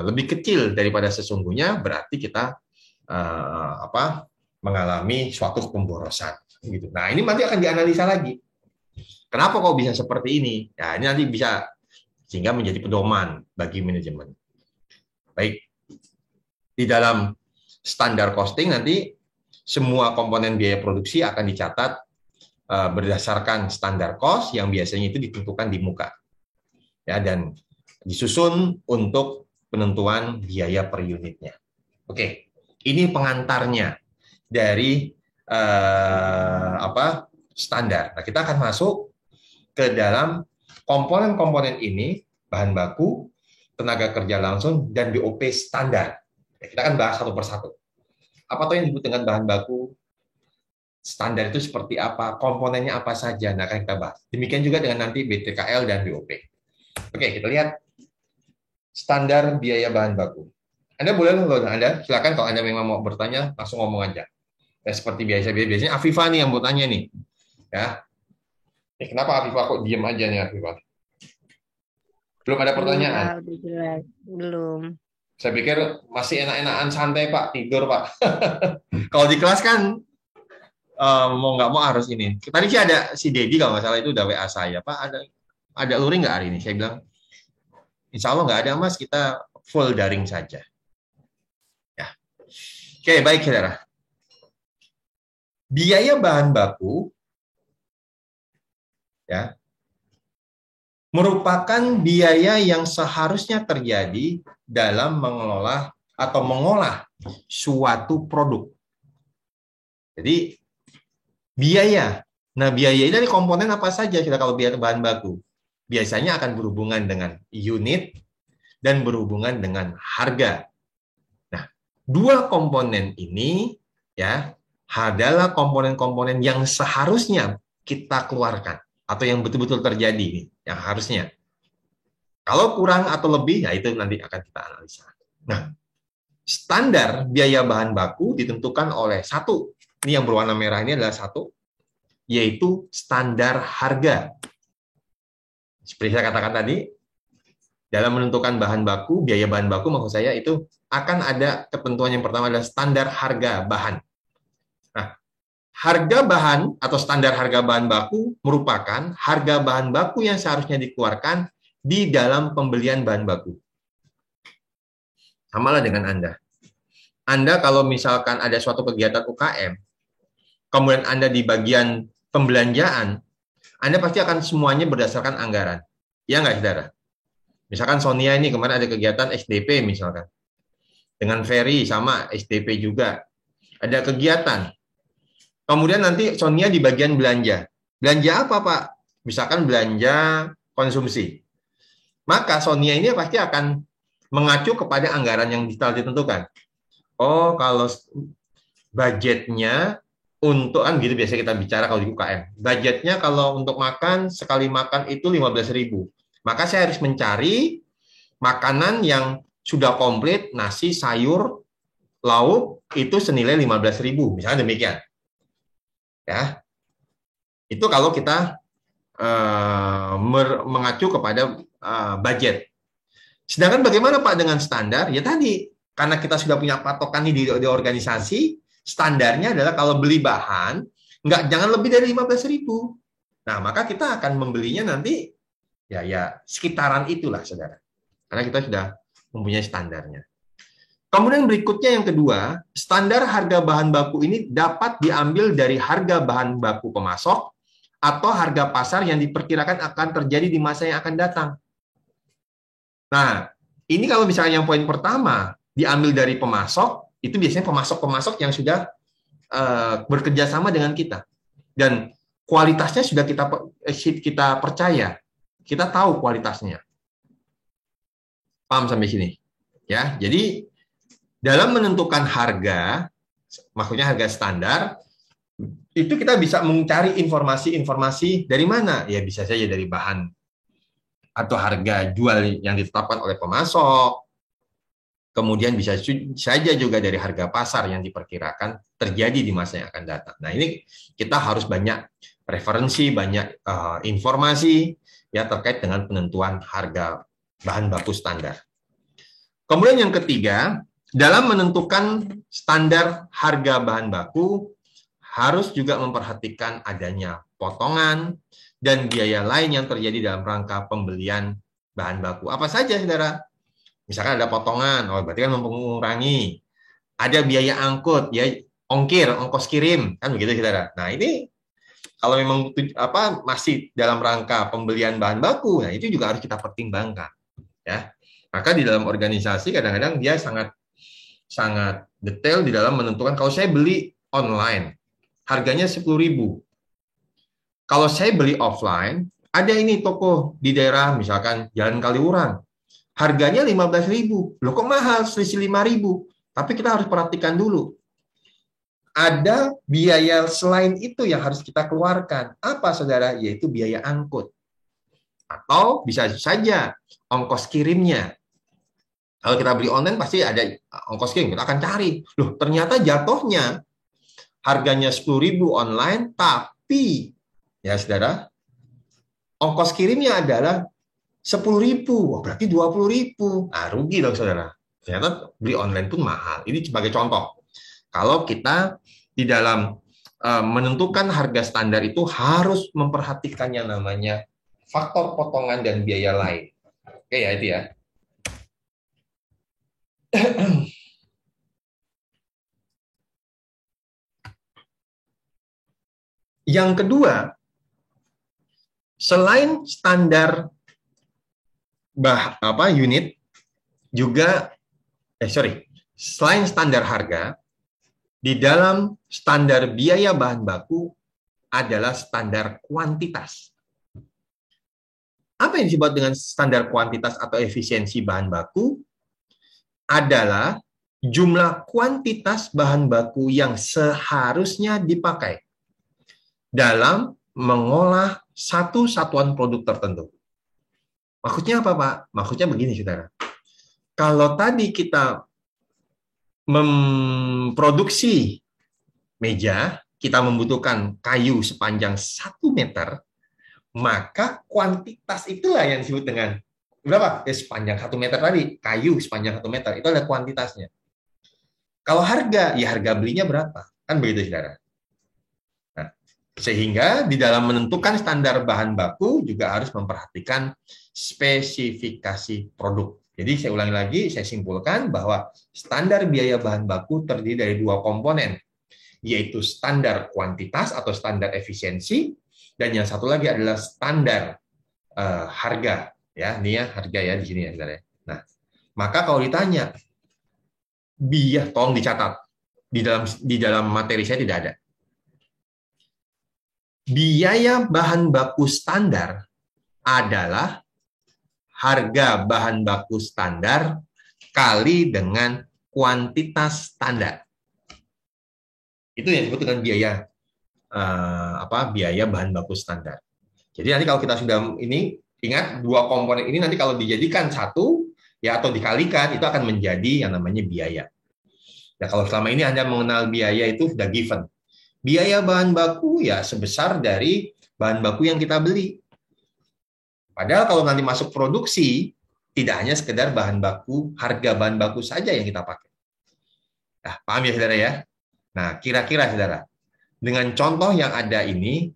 lebih kecil daripada sesungguhnya, berarti kita mengalami suatu pemborosan. Gitu. Nah, ini nanti akan dianalisa lagi. Kenapa kok bisa seperti ini? Ya, ini nanti bisa sehingga menjadi pedoman bagi manajemen. Baik, di dalam standar costing nanti semua komponen biaya produksi akan dicatat berdasarkan standar cost yang biasanya itu ditentukan di muka, ya, dan disusun untuk penentuan biaya per unitnya. Oke, ini pengantarnya dari standar. Nah, kita akan masuk ke dalam komponen-komponen ini, bahan baku, tenaga kerja langsung, dan BOP standar. Kita akan bahas satu persatu. Apa tuh yang disebut dengan bahan baku? Standar itu seperti apa? Komponennya apa saja? Nah, akan kita bahas. Demikian juga dengan nanti BTKL dan BOP. Oke, kita lihat standar biaya bahan baku. Anda boleh loh, Anda silakan kalau Anda memang mau bertanya, langsung ngomong aja. Ya, seperti biasa, biasanya Afifah nih yang mau tanya nih. Ya. Kenapa Afifah kok diem aja nih Afifah? Belum ada pertanyaan? Pak, udah jelas. Belum. Saya pikir masih enak-enakan santai Pak, tidur Pak. Kalau di kelas kan mau nggak mau harus ini. Tadi sih ada si Dedi kalau nggak salah itu udah WA saya, Pak ada luring nggak hari ini? Saya bilang, Insya Allah nggak ada Mas, kita full daring saja. Ya. Oke, baik saudara. Biaya bahan baku ya merupakan biaya yang seharusnya terjadi dalam mengelola atau mengolah suatu produk. Jadi biaya. Nah, biaya ini dari komponen apa saja kita kalau biaya bahan baku? Biasanya akan berhubungan dengan unit dan berhubungan dengan harga. Nah, dua komponen ini ya adalah komponen-komponen yang seharusnya kita keluarkan atau yang betul-betul terjadi yang harusnya. Kalau kurang atau lebih, ya itu nanti akan kita analisa. Nah, standar biaya bahan baku ditentukan oleh satu, ini yang berwarna merah ini adalah satu, yaitu standar harga. Seperti saya katakan tadi, dalam menentukan bahan baku, biaya bahan baku maksud saya itu akan ada ketentuan yang pertama adalah standar harga bahan. Nah, harga bahan atau standar harga bahan baku merupakan harga bahan baku yang seharusnya dikeluarkan di dalam pembelian bahan baku. Samalah dengan Anda. Anda kalau misalkan ada suatu kegiatan UKM, kemudian Anda di bagian pembelanjaan, Anda pasti akan semuanya berdasarkan anggaran. Ya nggak, saudara? Misalkan Sonia ini kemarin ada kegiatan SDP misalkan. Dengan Ferry sama SDP juga. Ada kegiatan. Kemudian nanti Sonia di bagian belanja. Belanja apa, Pak? Misalkan belanja konsumsi. Maka Sonia ini pasti akan mengacu kepada anggaran yang telah ditentukan. Oh, kalau budgetnya untuk kan gitu biasa kita bicara kalau di UKM. Budgetnya kalau untuk makan sekali makan itu 15.000. Maka saya harus mencari makanan yang sudah komplit, nasi, sayur, lauk itu senilai 15.000, misalnya demikian. Ya. Itu kalau kita mengacu kepada budget. Sedangkan bagaimana Pak dengan standar? Ya tadi, karena kita sudah punya patokan di organisasi, standarnya adalah kalau beli bahan, jangan lebih dari 15.000. Nah, maka kita akan membelinya nanti ya sekitaran itulah, saudara. Karena kita sudah mempunyai standarnya. Kemudian berikutnya yang kedua, standar harga bahan baku ini dapat diambil dari harga bahan baku pemasok atau harga pasar yang diperkirakan akan terjadi di masa yang akan datang. Nah, ini kalau misalnya yang poin pertama diambil dari pemasok, itu biasanya pemasok-pemasok yang sudah bekerja sama dengan kita. Dan kualitasnya sudah kita percaya. Kita tahu kualitasnya. Paham sampai sini? Ya, jadi dalam menentukan harga, maksudnya harga standar, itu kita bisa mencari informasi-informasi dari mana? Ya bisa saja dari bahan atau harga jual yang ditetapkan oleh pemasok. Kemudian bisa saja juga dari harga pasar yang diperkirakan terjadi di masa yang akan datang. Nah, ini kita harus banyak referensi, banyak informasi ya terkait dengan penentuan harga bahan baku standar. Kemudian yang ketiga, dalam menentukan standar harga bahan baku, harus juga memperhatikan adanya potongan dan biaya lain yang terjadi dalam rangka pembelian bahan baku. Apa saja, saudara? Misalkan ada potongan, berarti kan mengurangi. Ada biaya angkut, ya ongkir, ongkos kirim, kan begitu, saudara. Nah, ini kalau memang masih dalam rangka pembelian bahan baku, nah itu juga harus kita pertimbangkan, ya. Maka di dalam organisasi kadang-kadang dia sangat detail di dalam menentukan kalau saya beli online harganya 10.000. Kalau saya beli offline Ada ini toko di daerah misalkan Jalan Kaliurang. Harganya 15.000. Loh kok mahal, selisih 5.000. Tapi kita harus perhatikan dulu. Ada biaya selain itu yang harus kita keluarkan. Apa, saudara? Yaitu biaya angkut. Atau bisa saja ongkos kirimnya. Kalau kita beli online pasti ada ongkos kirim. Kita akan cari. Loh, ternyata jatuhnya harganya 10.000 online, tapi ya saudara, ongkos kirimnya adalah 10.000. Wah, berarti 20.000. Nah, rugi dong, saudara. Ternyata beli online pun mahal. Ini sebagai contoh. Kalau kita di dalam menentukan harga standar itu harus memperhatikan yang namanya faktor potongan dan biaya lain. Oke ya, itu ya. Yang kedua, selain standar unit juga selain standar harga, di dalam standar biaya bahan baku adalah standar kuantitas. Apa yang disebut dengan standar kuantitas atau efisiensi bahan baku? Adalah jumlah kuantitas bahan baku yang seharusnya dipakai dalam mengolah satu satuan produk tertentu. Maksudnya apa, Pak? Maksudnya begini, saudara. Kalau tadi kita memproduksi meja, kita membutuhkan kayu sepanjang 1 meter, maka kuantitas itulah yang disebut dengan berapa? Ya, sepanjang 1 meter tadi, kayu sepanjang 1 meter, itu adalah kuantitasnya. Kalau harga, ya harga belinya berapa? Kan begitu, saudara. Nah, sehingga di dalam menentukan standar bahan baku juga harus memperhatikan spesifikasi produk. Jadi saya ulangi lagi, saya simpulkan bahwa standar biaya bahan baku terdiri dari 2 komponen, yaitu standar kuantitas atau standar efisiensi, dan yang satu lagi adalah standar harga. Ya, ini ya harga ya di sini ya, saudara. Nah, maka kalau ditanya, tolong dicatat di dalam materi saya tidak ada. Biaya bahan baku standar adalah harga bahan baku standar kali dengan kuantitas standar. Itu yang disebut dengan biaya biaya bahan baku standar. Jadi nanti kalau kita sudah ingat 2 komponen ini nanti kalau dijadikan satu ya atau dikalikan itu akan menjadi yang namanya biaya. Ya kalau selama ini Anda mengenal biaya itu sudah given. Biaya bahan baku ya sebesar dari bahan baku yang kita beli. Padahal kalau nanti masuk produksi tidak hanya sekedar bahan baku, harga bahan baku saja yang kita pakai. Nah, paham ya, saudara ya? Nah, kira-kira, saudara, dengan contoh yang ada ini,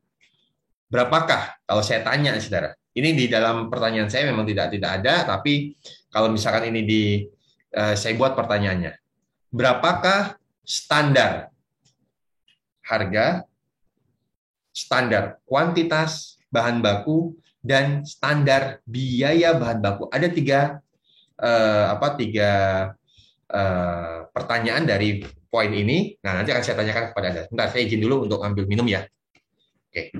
berapakah kalau saya tanya, saudara? Ini di dalam pertanyaan saya memang tidak ada, tapi kalau misalkan ini saya buat pertanyaannya. Berapakah standar harga, standar kuantitas bahan baku, dan standar biaya bahan baku? Ada tiga pertanyaan dari poin ini. Nah, nanti akan saya tanyakan kepada Anda. Sebentar, saya izin dulu untuk ambil minum ya. Oke.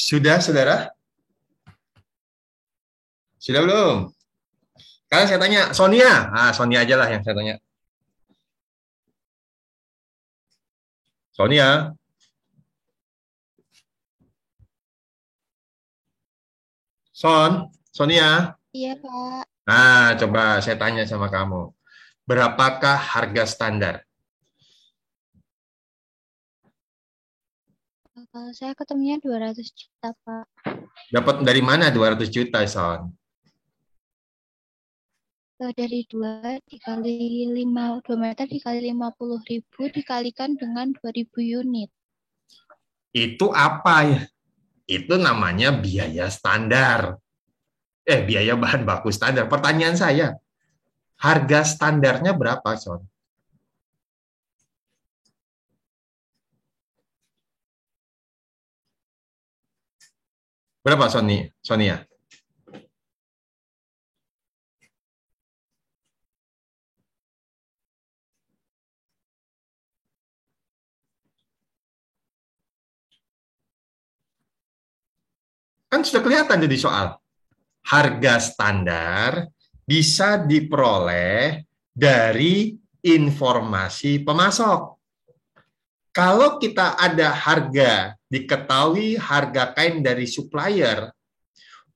Sudah, saudara? Sudah belum? Sekarang saya tanya, Sonia. Sonia aja lah yang saya tanya. Sonia. Sonia. Iya, Pak. Coba saya tanya sama kamu. Berapakah harga standar? Kalau saya ketemunya 200 juta, Pak. Dapat dari mana 200 juta, Son? Dari 2 dikali 5, 2 meter dikali 50.000 dikalikan dengan 2.000 unit. Itu apa ya? Itu namanya biaya standar. Biaya bahan baku standar. Pertanyaan saya, harga standarnya berapa, Son? Berapa, Sonia? Kan sudah kelihatan jadi soal. Harga standar bisa diperoleh dari informasi pemasok. Kalau kita ada diketahui harga kain dari supplier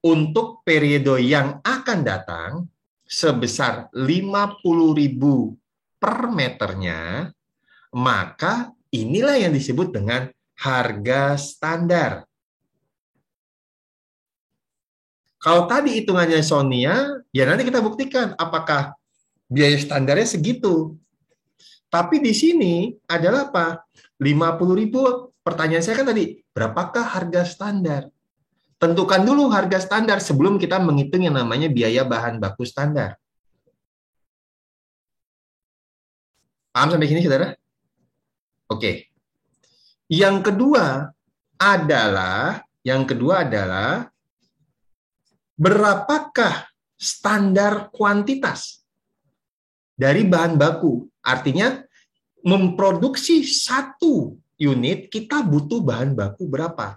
untuk periode yang akan datang sebesar 50.000 per meternya, maka inilah yang disebut dengan harga standar. Kalau tadi hitungannya Sonia, ya nanti kita buktikan apakah biaya standarnya segitu. Tapi di sini adalah apa? 50.000. Pertanyaan saya kan tadi, berapakah harga standar? Tentukan dulu harga standar sebelum kita menghitung yang namanya biaya bahan baku standar. Paham sampai sini, saudara? Oke. Yang kedua adalah berapakah standar kuantitas dari bahan baku? Artinya, memproduksi 1 unit, kita butuh bahan baku berapa?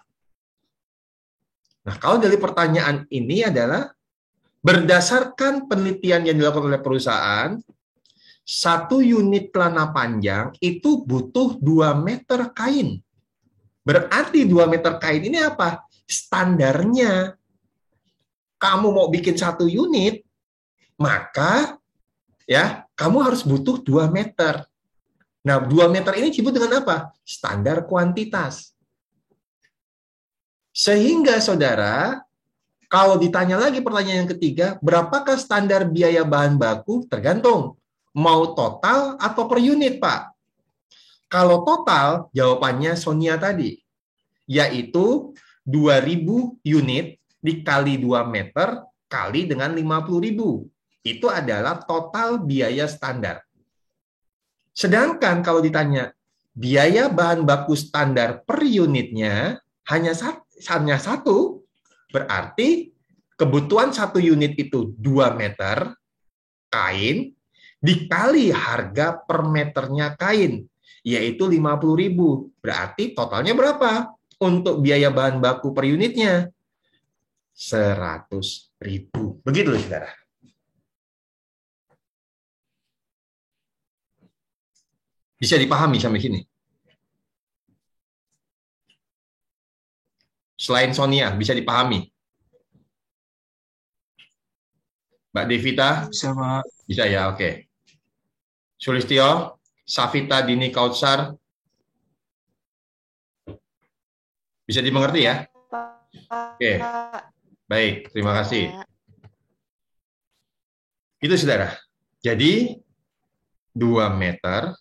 Nah, kalau dari pertanyaan ini adalah, berdasarkan penelitian yang dilakukan oleh perusahaan, 1 unit celana panjang itu butuh 2 meter kain. Berarti 2 meter kain ini apa? Standarnya. Kamu mau bikin 1 unit, maka ya kamu harus butuh 2 meter. Nah, 2 meter ini disebut dengan apa? Standar kuantitas. Sehingga, saudara, kalau ditanya lagi pertanyaan yang ketiga, berapakah standar biaya bahan baku? Tergantung. Mau total atau per unit, Pak? Kalau total, jawabannya Sonia tadi, yaitu 2.000 unit dikali 2 meter kali dengan 50.000. Itu adalah total biaya standar. Sedangkan kalau ditanya biaya bahan baku standar per unitnya hanya satu, berarti kebutuhan 1 unit itu 2 meter kain dikali harga per meternya kain, yaitu 50.000. Berarti totalnya berapa? Untuk biaya bahan baku per unitnya 100.000. Begitu, saudara. Bisa dipahami sampai sini? Selain Sonia, bisa dipahami? Mbak Devita? Bisa, Pak. Bisa ya, oke. Sulistyo, Safita Dini Kautsar, bisa dimengerti ya? Oke, baik, terima kasih. Itu, saudara. Jadi, 2 meter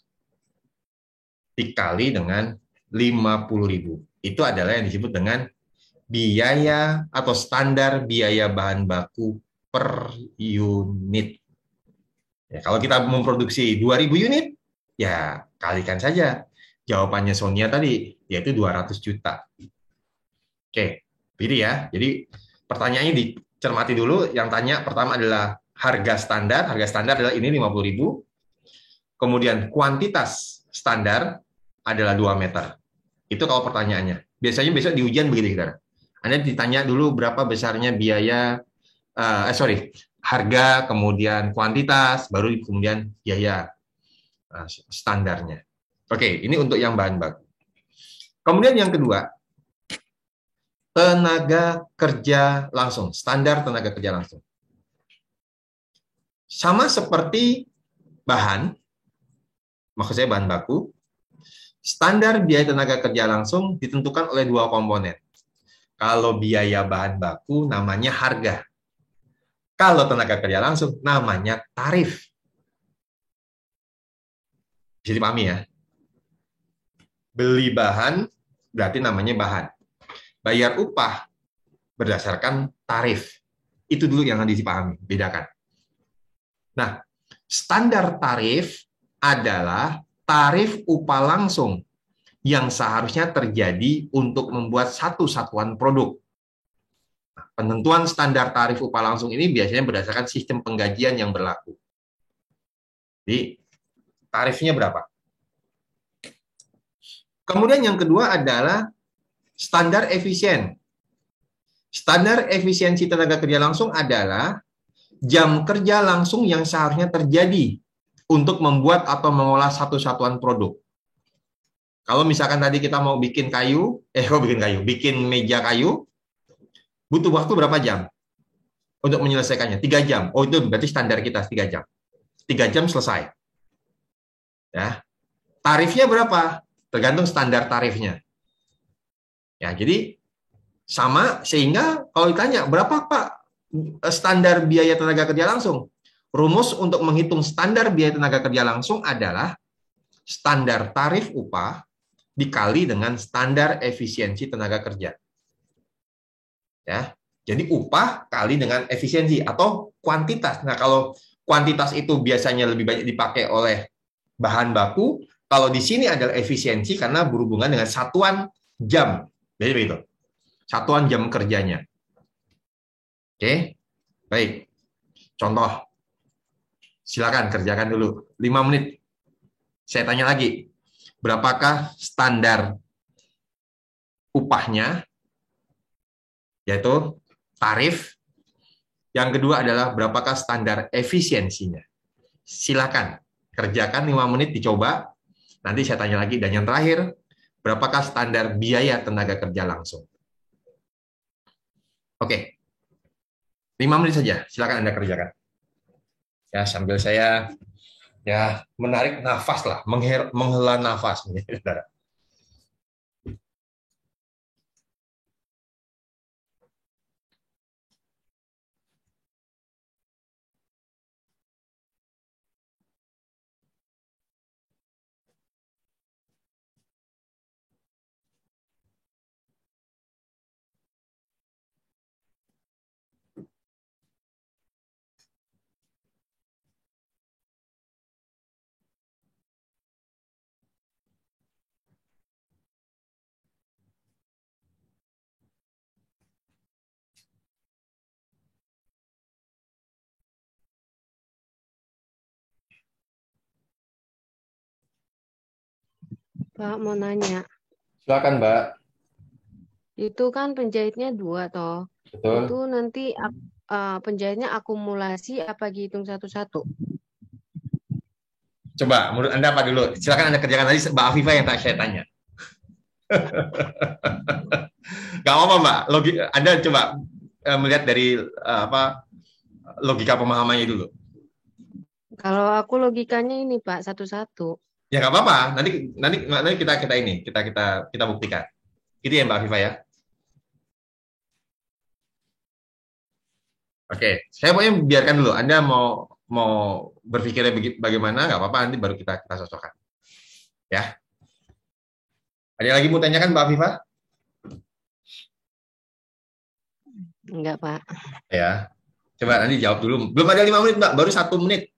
dikali dengan 50.000. Itu adalah yang disebut dengan biaya atau standar biaya bahan baku per unit. Ya, kalau kita memproduksi 2.000 unit, ya kalikan saja. Jawabannya Sonia tadi, yaitu 200 juta. Oke, begitu ya. Jadi pertanyaannya dicermati dulu. Yang tanya pertama adalah harga standar. Harga standar adalah ini 50.000. Kemudian kuantitas standar adalah 2 meter. Itu kalau pertanyaannya. Biasanya besok di ujian begitu, saudara. Anda ditanya dulu berapa besarnya biaya, harga, kemudian kuantitas, baru kemudian biaya standarnya. Oke, ini untuk yang bahan baku. Kemudian yang kedua, tenaga kerja langsung, standar tenaga kerja langsung. Sama seperti bahan, maksud saya bahan baku, standar biaya tenaga kerja langsung ditentukan oleh dua komponen. Kalau biaya bahan baku namanya harga. Kalau tenaga kerja langsung namanya tarif. Bisa dipahami ya. Beli bahan berarti namanya bahan. Bayar upah berdasarkan tarif. Itu dulu yang harus dipahami, bedakan. Nah, standar tarif adalah tarif upah langsung yang seharusnya terjadi untuk membuat satu satuan produk. Nah, penentuan standar tarif upah langsung ini biasanya berdasarkan sistem penggajian yang berlaku. Jadi, tarifnya berapa? Kemudian yang kedua adalah standar efisien. Standar efisiensi tenaga kerja langsung adalah jam kerja langsung yang seharusnya terjadi untuk membuat atau mengolah satu satuan produk. Kalau misalkan tadi kita mau bikin bikin meja kayu, butuh waktu berapa jam untuk menyelesaikannya? 3 jam. Oh, itu berarti standar kita 3 jam. 3 jam selesai. Ya. Tarifnya berapa? Tergantung standar tarifnya. Ya, jadi sama, sehingga kalau ditanya berapa Pak standar biaya tenaga kerja langsung? Rumus untuk menghitung standar biaya tenaga kerja langsung adalah standar tarif upah dikali dengan standar efisiensi tenaga kerja. Ya. Jadi upah kali dengan efisiensi atau kuantitas. Nah, kalau kuantitas itu biasanya lebih banyak dipakai oleh bahan baku, kalau di sini adalah efisiensi karena berhubungan dengan satuan jam. Jadi begitu. Satuan jam kerjanya. Oke. Baik. Contoh. Silakan kerjakan dulu. 5 menit. Saya tanya lagi. Berapakah standar upahnya? Yaitu tarif. Yang kedua adalah berapakah standar efisiensinya. Silakan kerjakan 5 menit dicoba. Nanti saya tanya lagi. Dan yang terakhir, berapakah standar biaya tenaga kerja langsung? Oke. 5 menit saja. Silakan Anda kerjakan. Ya, sambil saya menarik nafas lah, menghela nafas. Pak mau nanya, Silakan, Mbak. itu kan penjahitnya 2 toh. Itu Betul. nanti penjahitnya akumulasi apa dihitung satu-satu? Coba, menurut Anda apa dulu? Silakan Anda kerjakan tadi Mbak Afifah yang tak saya tanya. Gak apa-apa, Mbak. Anda coba melihat dari logika pemahamannya dulu. Kalau aku logikanya ini Pak, satu-satu. Ya nggak apa-apa. Nanti kita buktikan. Itu ya Mbak Afifah ya. Oke, saya pokoknya biarkan dulu. Anda mau berpikirnya bagaimana, nggak apa-apa. Nanti baru kita cocokkan. Ya. Ada lagi mau tanyakan Mbak Afifah? Enggak Pak. Ya. Coba nanti jawab dulu. Belum ada 5 menit, Mbak. Baru 1 menit.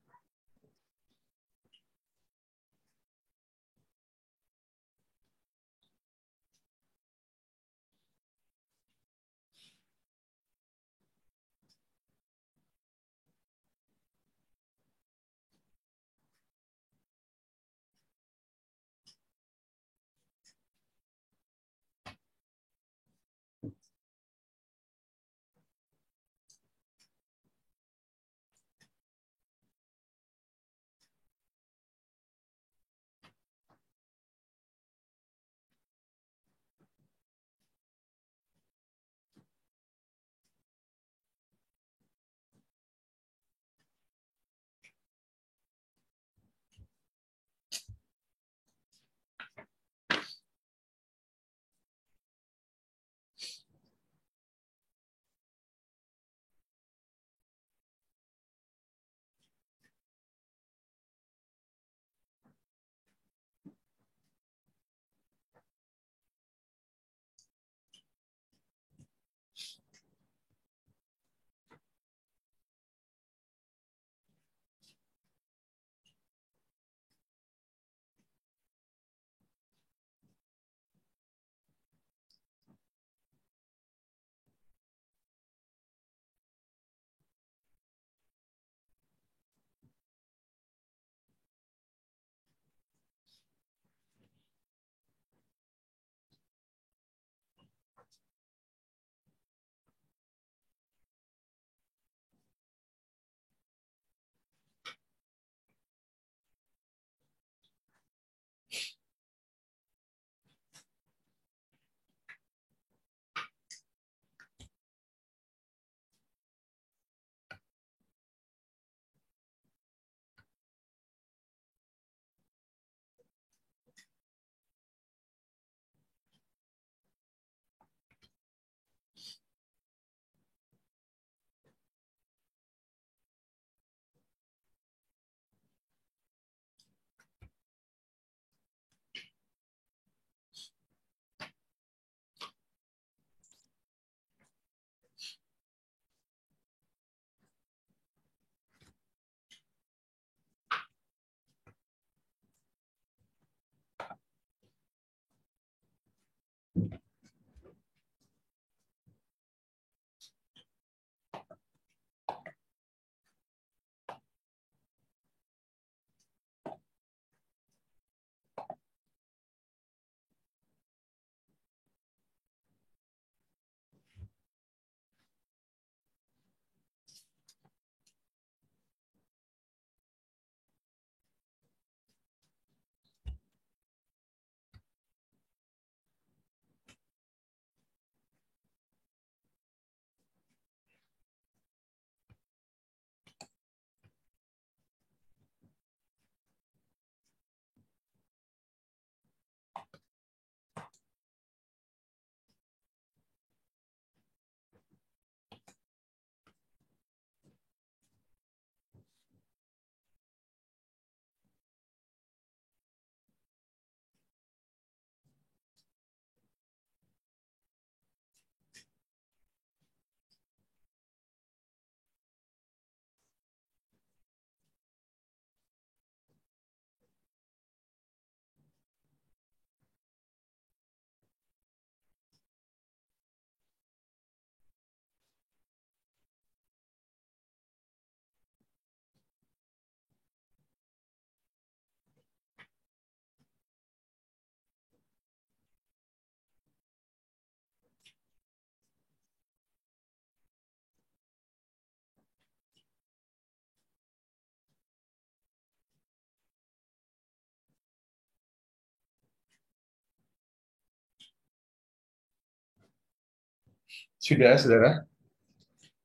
Sudah, saudara.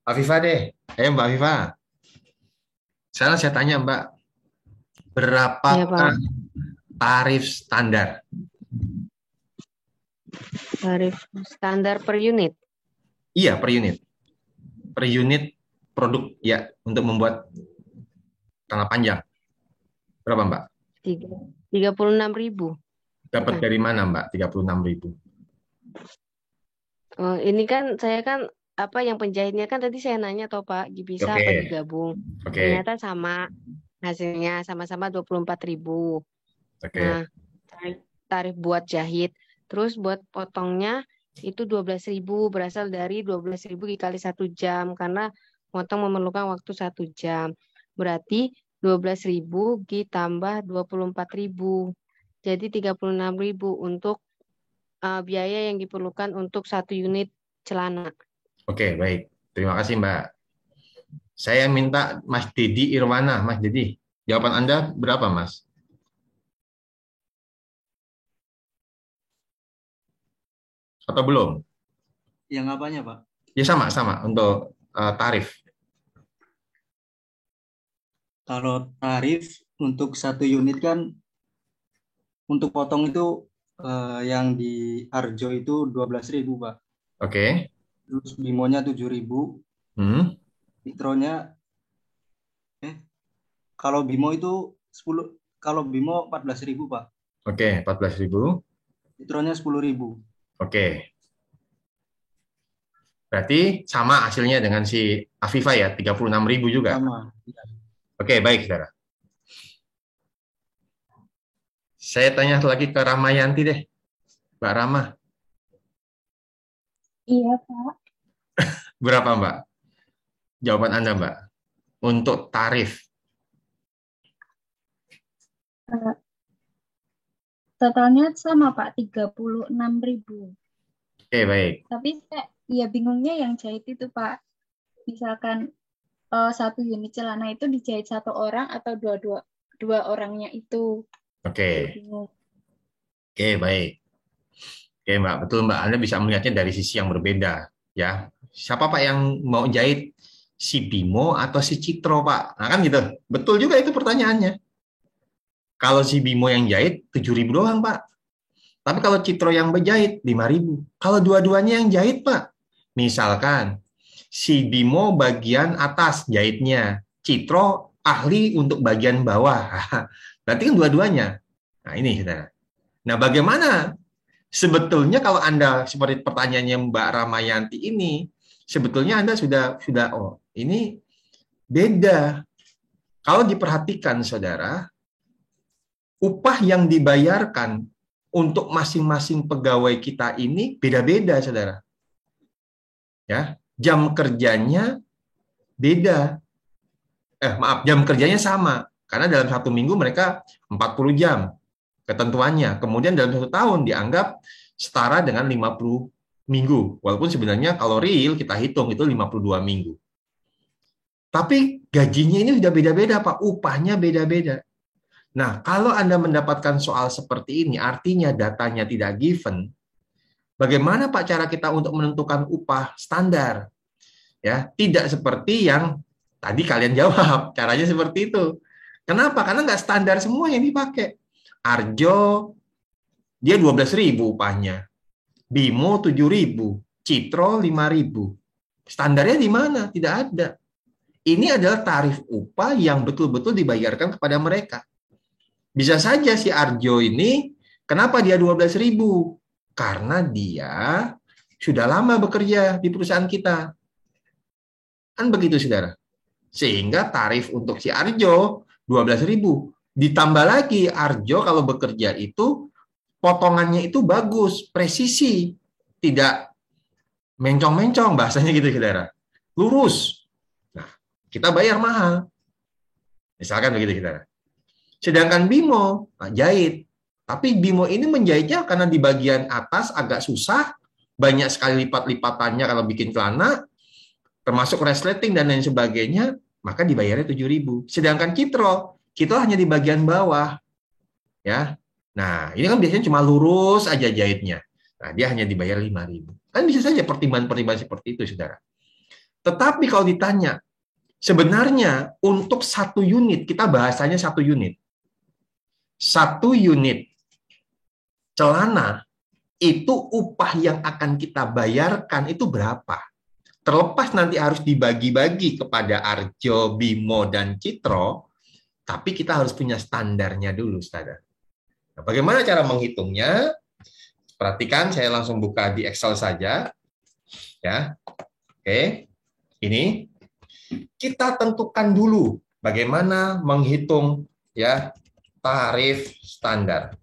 Afifah deh. Ayo Mbak Afifah. Sekarang saya tanya Mbak, Ya, berapakah Pak. tarif standar? Tarif standar per unit. Iya, per unit. Per unit produk ya untuk membuat tanah panjang. Berapa Mbak? 36.000. Dapat Bukan. dari mana Mbak? 36.000. Ini kan saya kan apa yang penjahitnya kan tadi saya nanya toh Pak, bisa apa Oke, digabung. oke, Ternyata sama hasilnya sama-sama 24.000. oke. Nah, tarif buat jahit. Terus buat potongnya itu 12.000, berasal dari 12.000 dikali 1 jam karena potong memerlukan waktu 1 jam. Berarti 12.000 ditambah 24.000. Jadi 36.000 untuk biaya yang diperlukan untuk 1 unit celana. Oke, baik. Terima kasih Mbak. Saya minta Mas Dedi Irwana. Mas Dedi, jawaban Anda berapa Mas? Atau belum? Yang apanya, Pak? Ya sama-sama untuk tarif. Kalau tarif untuk 1 unit kan untuk potong itu yang di Arjo itu 12.000, Pak. Oke. Terus Bimonya 7.000, Hmm. Citronya kalau Bimo itu 10, kalau Bimo 14.000, Pak. Oke, 14.000. Citronya 10.000. Oke. Berarti sama hasilnya dengan si Afifah ya, 36.000 juga. Sama. Oke, baik, saudara. Saya tanya lagi ke Ramayanti deh. Mbak Rama, Iya, Pak. berapa Mbak? Jawaban Anda, Mbak. Untuk tarif. Eh, Totalnya sama, Pak, 36.000. Oke, baik. Tapi saya bingungnya yang jahit itu, Pak. Misalkan 1 unit celana itu dijahit 1 orang atau dua orangnya itu. Oke. Bingung. Oke, baik. Oke, Mbak. Betul, Mbak. Anda bisa melihatnya dari sisi yang berbeda. Ya. Siapa, Pak, yang mau jahit? Si Bimo atau si Citro, Pak? Nah, kan gitu. Betul juga itu pertanyaannya. Kalau si Bimo yang jahit, 7.000 doang, Pak. Tapi kalau Citro yang berjahit, 5.000. Kalau dua-duanya yang jahit, Pak. Misalkan, si Bimo bagian atas jahitnya. Citro ahli untuk bagian bawah. Berarti kan dua-duanya. Nah, ini, saudara. Nah, bagaimana sebetulnya kalau Anda seperti pertanyaannya Mbak Ramayanti ini, sebetulnya Anda sudah oh, ini beda. Kalau diperhatikan saudara, upah yang dibayarkan untuk masing-masing pegawai kita ini beda-beda saudara. Ya, jam kerjanya beda. Jam kerjanya sama karena dalam 1 minggu mereka 40 jam ketentuannya. Kemudian dalam 1 tahun dianggap setara dengan 50 minggu. Walaupun sebenarnya kalau real kita hitung itu 52 minggu. Tapi gajinya ini sudah beda-beda, Pak. Upahnya beda-beda. Nah, kalau Anda mendapatkan soal seperti ini, artinya datanya tidak given. Bagaimana Pak cara kita untuk menentukan upah standar? Ya, tidak seperti yang tadi kalian jawab. Caranya seperti itu. Kenapa? Karena nggak standar semua yang dipakai. Arjo dia 12.000 upahnya. Bimo 7.000, Citro 5.000. Standarnya di mana? Tidak ada. Ini adalah tarif upah yang betul-betul dibayarkan kepada mereka. Bisa saja si Arjo ini, kenapa dia 12.000? Karena dia sudah lama bekerja di perusahaan kita. Kan begitu, saudara. Sehingga tarif untuk si Arjo 12.000. Ditambah lagi Arjo kalau bekerja itu potongannya itu bagus, presisi, tidak mencong-mencong bahasanya gitu, saudara. Lurus. Nah, kita bayar mahal. Misalkan begitu, saudara. Sedangkan Bimo jahit. Tapi Bimo ini menjahitnya karena di bagian atas agak susah, banyak sekali lipat-lipatannya kalau bikin celana, termasuk resleting dan lain sebagainya, maka dibayarnya 7.000. Sedangkan Citro hanya di bagian bawah. Ya. Nah, ini kan biasanya cuma lurus aja jahitnya. Nah, dia hanya dibayar 5.000. Kan bisa saja pertimbangan-pertimbangan seperti itu, saudara. Tetapi kalau ditanya, sebenarnya untuk satu unit, kita bahasanya satu unit. Satu unit celana, itu upah yang akan kita bayarkan itu berapa? Terlepas nanti harus dibagi-bagi kepada Arjo, Bimo, dan Citro, tapi kita harus punya standarnya dulu, saudara. Nah, bagaimana cara menghitungnya? Perhatikan, saya langsung buka di Excel saja. Ya, oke. Ini kita tentukan dulu bagaimana menghitung ya tarif standar.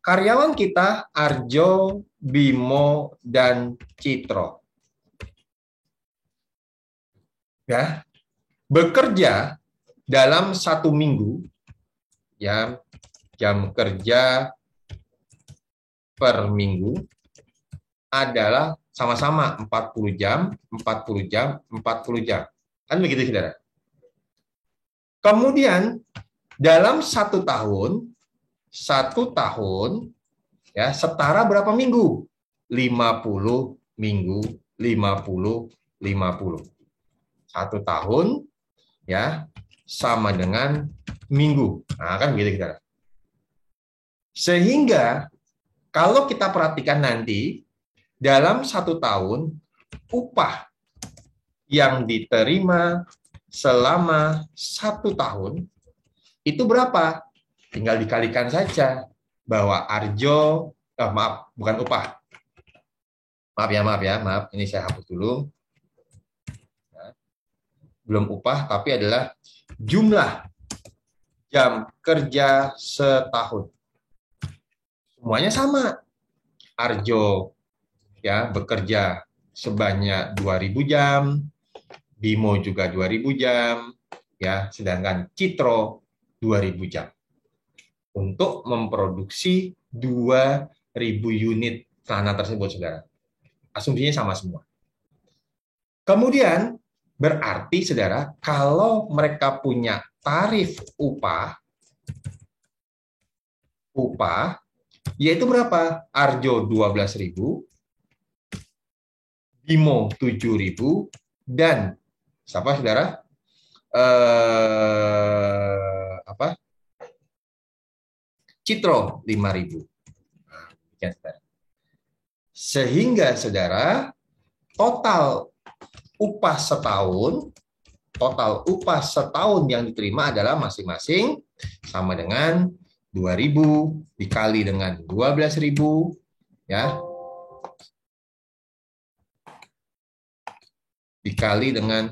Karyawan kita Arjo, Bimo, dan Citro. Ya, bekerja dalam 1 minggu, ya, jam kerja per minggu adalah sama-sama 40 jam, 40 jam, 40 jam. Kan begitu, saudara? Kemudian, dalam 1 tahun, ya setara berapa minggu? 50 minggu, 50, 50. 1 tahun, ya, sama dengan minggu. Nah, kan begitu, saudara. Sehingga kalau kita perhatikan nanti dalam 1 tahun upah yang diterima selama 1 tahun itu berapa? Tinggal dikalikan saja bahwa Arjo, maaf, bukan upah. Maaf ya. Ini saya hapus dulu. Belum upah, tapi adalah jumlah jam kerja setahun. Semuanya sama. Arjo ya bekerja sebanyak 2.000 jam, Bimo juga 2.000 jam, ya, sedangkan Citro 2.000 jam untuk memproduksi 2.000 unit celana tersebut, saudara. Asumsinya sama semua. Kemudian berarti, saudara, kalau mereka punya tarif upah yaitu berapa? Arjo 12.000, Bimo 7.000, dan siapa, saudara? Citro 5.000. Sehingga, saudara, total upah setahun yang diterima adalah masing-masing sama dengan 2.000 dikali dengan 12.000, ya, dikali dengan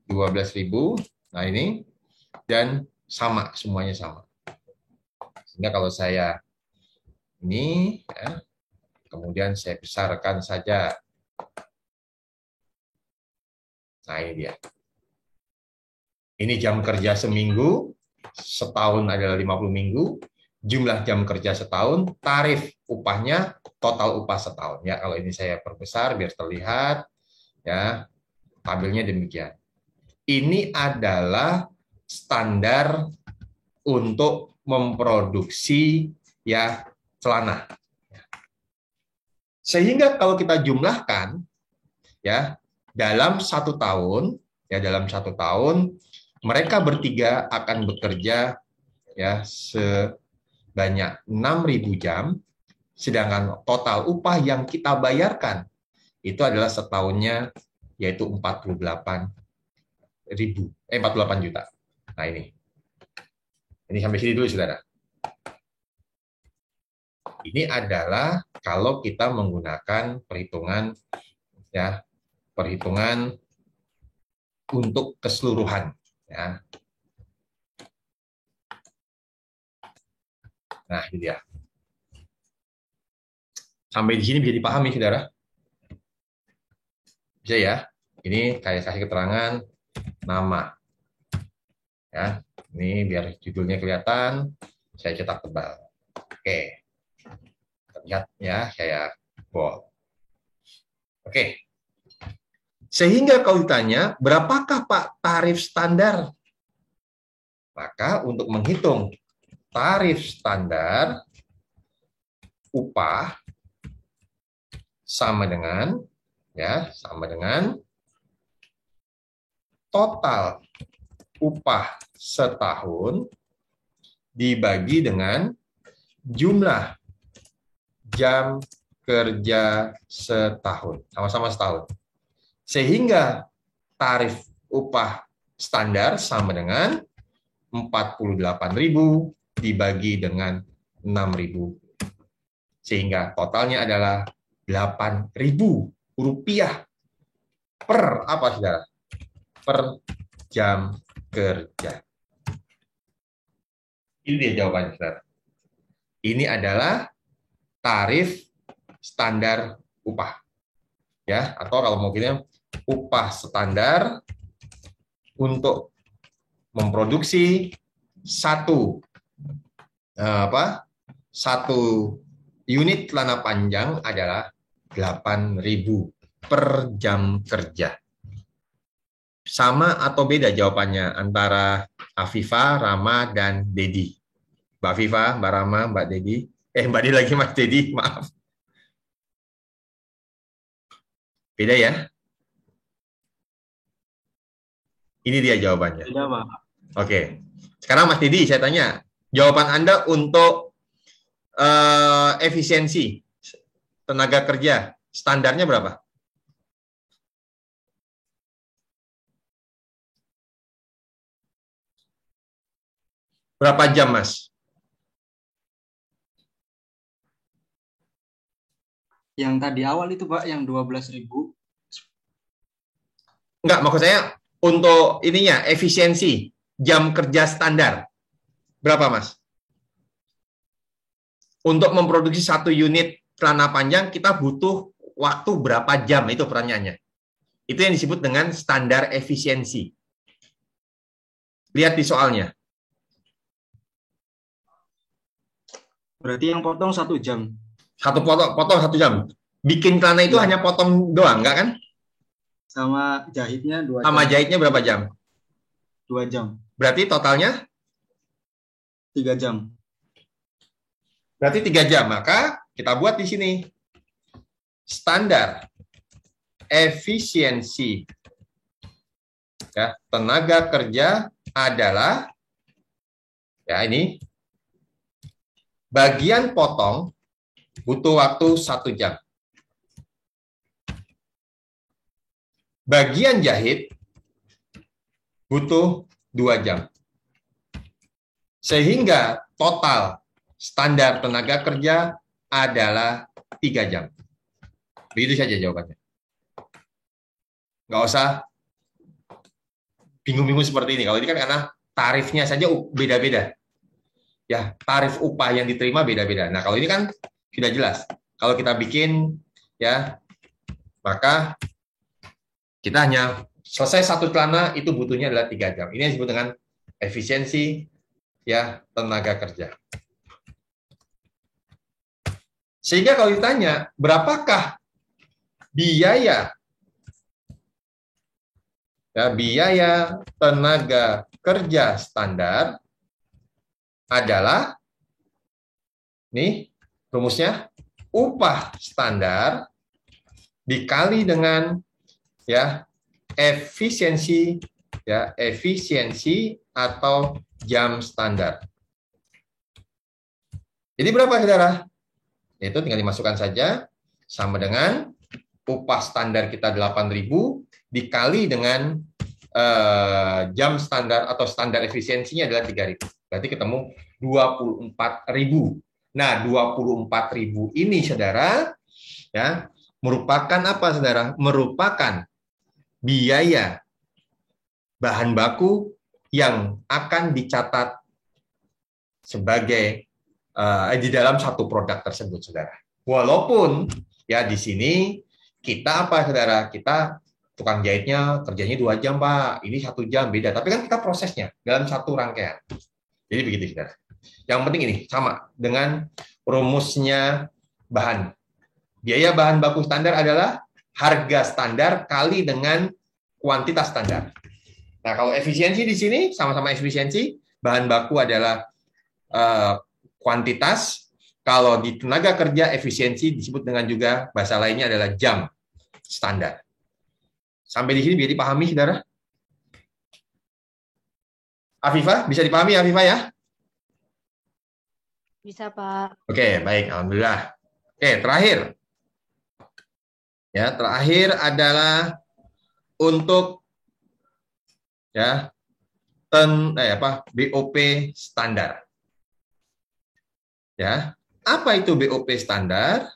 12.000. Nah, ini, dan sama, semuanya sama. Sehingga kalau saya ini, ya, kemudian saya besarkan saja. Nah, ini dia. Ini jam kerja seminggu, setahun adalah 50 minggu, jumlah jam kerja setahun, tarif upahnya, total upah setahun. Ya, kalau ini saya perbesar biar terlihat, ya, tabelnya demikian. Ini adalah standar untuk memproduksi ya celana. Sehingga kalau kita jumlahkan, ya, dalam 1 tahun, mereka bertiga akan bekerja ya sebanyak 6.000 jam, sedangkan total upah yang kita bayarkan itu adalah setahunnya yaitu 48 juta. Nah, ini sampai sini dulu, saudara. Ini adalah kalau kita menggunakan perhitungan untuk keseluruhan. Ya. Nah, ini dia. Sampai di sini bisa dipahami, saudara? Bisa ya? Ini kayak kasih keterangan nama. Ya, ini biar judulnya kelihatan, saya cetak tebal. Oke. Terlihat ya, saya bold. Oke. Sehingga kalau ditanya, berapakah Pak tarif standar? Maka untuk menghitung tarif standar, upah sama dengan total upah setahun dibagi dengan jumlah jam kerja setahun, sama-sama setahun. Sehingga tarif upah standar sama dengan 48.000 dibagi dengan 6.000. Sehingga totalnya adalah 8.000 rupiah per apa, saudara? Per jam kerja. Ini dia jawabannya, saudara. Ini adalah tarif standar upah. Ya, atau kalau mungkin upah standar untuk memproduksi satu unit celana panjang adalah 8.000 per jam kerja. Sama atau beda jawabannya antara Afifah, Rama, dan Dedi? Mbak Afifah, Mbak Rama, Mbak Dedi. Mbak Dedi lagi, Mas Dedi, maaf. Beda ya? Ini dia jawabannya. Beda, Pak. Oke. Sekarang Mas Dedi, saya tanya. Jawaban Anda untuk efisiensi tenaga kerja, standarnya berapa? Berapa jam, Mas? Yang tadi awal itu, Pak, yang 12.000. Enggak, maksud saya untuk ininya, efisiensi jam kerja standar. Berapa, Mas? Untuk memproduksi satu unit celana panjang, kita butuh waktu berapa jam? Itu pertanyaannya. Itu yang disebut dengan standar efisiensi. Lihat di soalnya. Berarti yang potong 1 jam. Potong 1 jam. Bikin celana itu hanya potong doang, enggak kan? Sama jahitnya 2 jam. Sama jahitnya berapa jam? 2 jam. Berarti totalnya? 3 jam. Berarti 3 jam. Maka kita buat di sini. Standar efisiensi tenaga kerja adalah, ini, bagian potong butuh waktu 1 jam. Bagian jahit butuh 2 jam. Sehingga total standar tenaga kerja adalah 3 jam. Begitu saja jawabannya. Nggak usah bingung-bingung seperti ini. Kalau ini kan karena tarifnya saja beda-beda. Ya, tarif upah yang diterima beda-beda. Nah, kalau ini kan sudah jelas. Kalau kita bikin, maka kita hanya selesai satu celana itu butuhnya adalah 3 jam. Ini yang disebut dengan efisiensi tenaga kerja. Sehingga kalau ditanya berapakah biaya tenaga kerja standar, adalah nih rumusnya, upah standar dikali dengan efisiensi atau jam standar. Jadi berapa, saudara? Itu tinggal dimasukkan saja, sama dengan upah standar kita 8.000 dikali dengan jam standar atau standar efisiensinya adalah 3.000. Berarti ketemu 24.000. Nah, 24.000 ini, saudara, merupakan apa, saudara? Merupakan biaya bahan baku yang akan dicatat sebagai di dalam satu produk tersebut, saudara. Walaupun di sini kita apa, saudara? Kita tukang jahitnya kerjanya 2 jam, Pak. Ini 1 jam, beda. Tapi kan kita prosesnya dalam satu rangkaian. Jadi begitu, saudara. Yang penting ini sama dengan rumusnya bahan. Biaya bahan baku standar adalah harga standar kali dengan kuantitas standar. Nah, kalau efisiensi di sini sama-sama efisiensi, bahan baku adalah kuantitas, Kalau di tenaga kerja efisiensi disebut dengan juga bahasa lainnya adalah jam standar. Sampai di sini bisa dipahami, saudara? Afifah, bisa dipahami Afifah ya? Bisa, Pak. Oke, baik, alhamdulillah. Oke, terakhir. Ya, terakhir adalah untuk ya BOP standar. Ya. Apa itu BOP standar?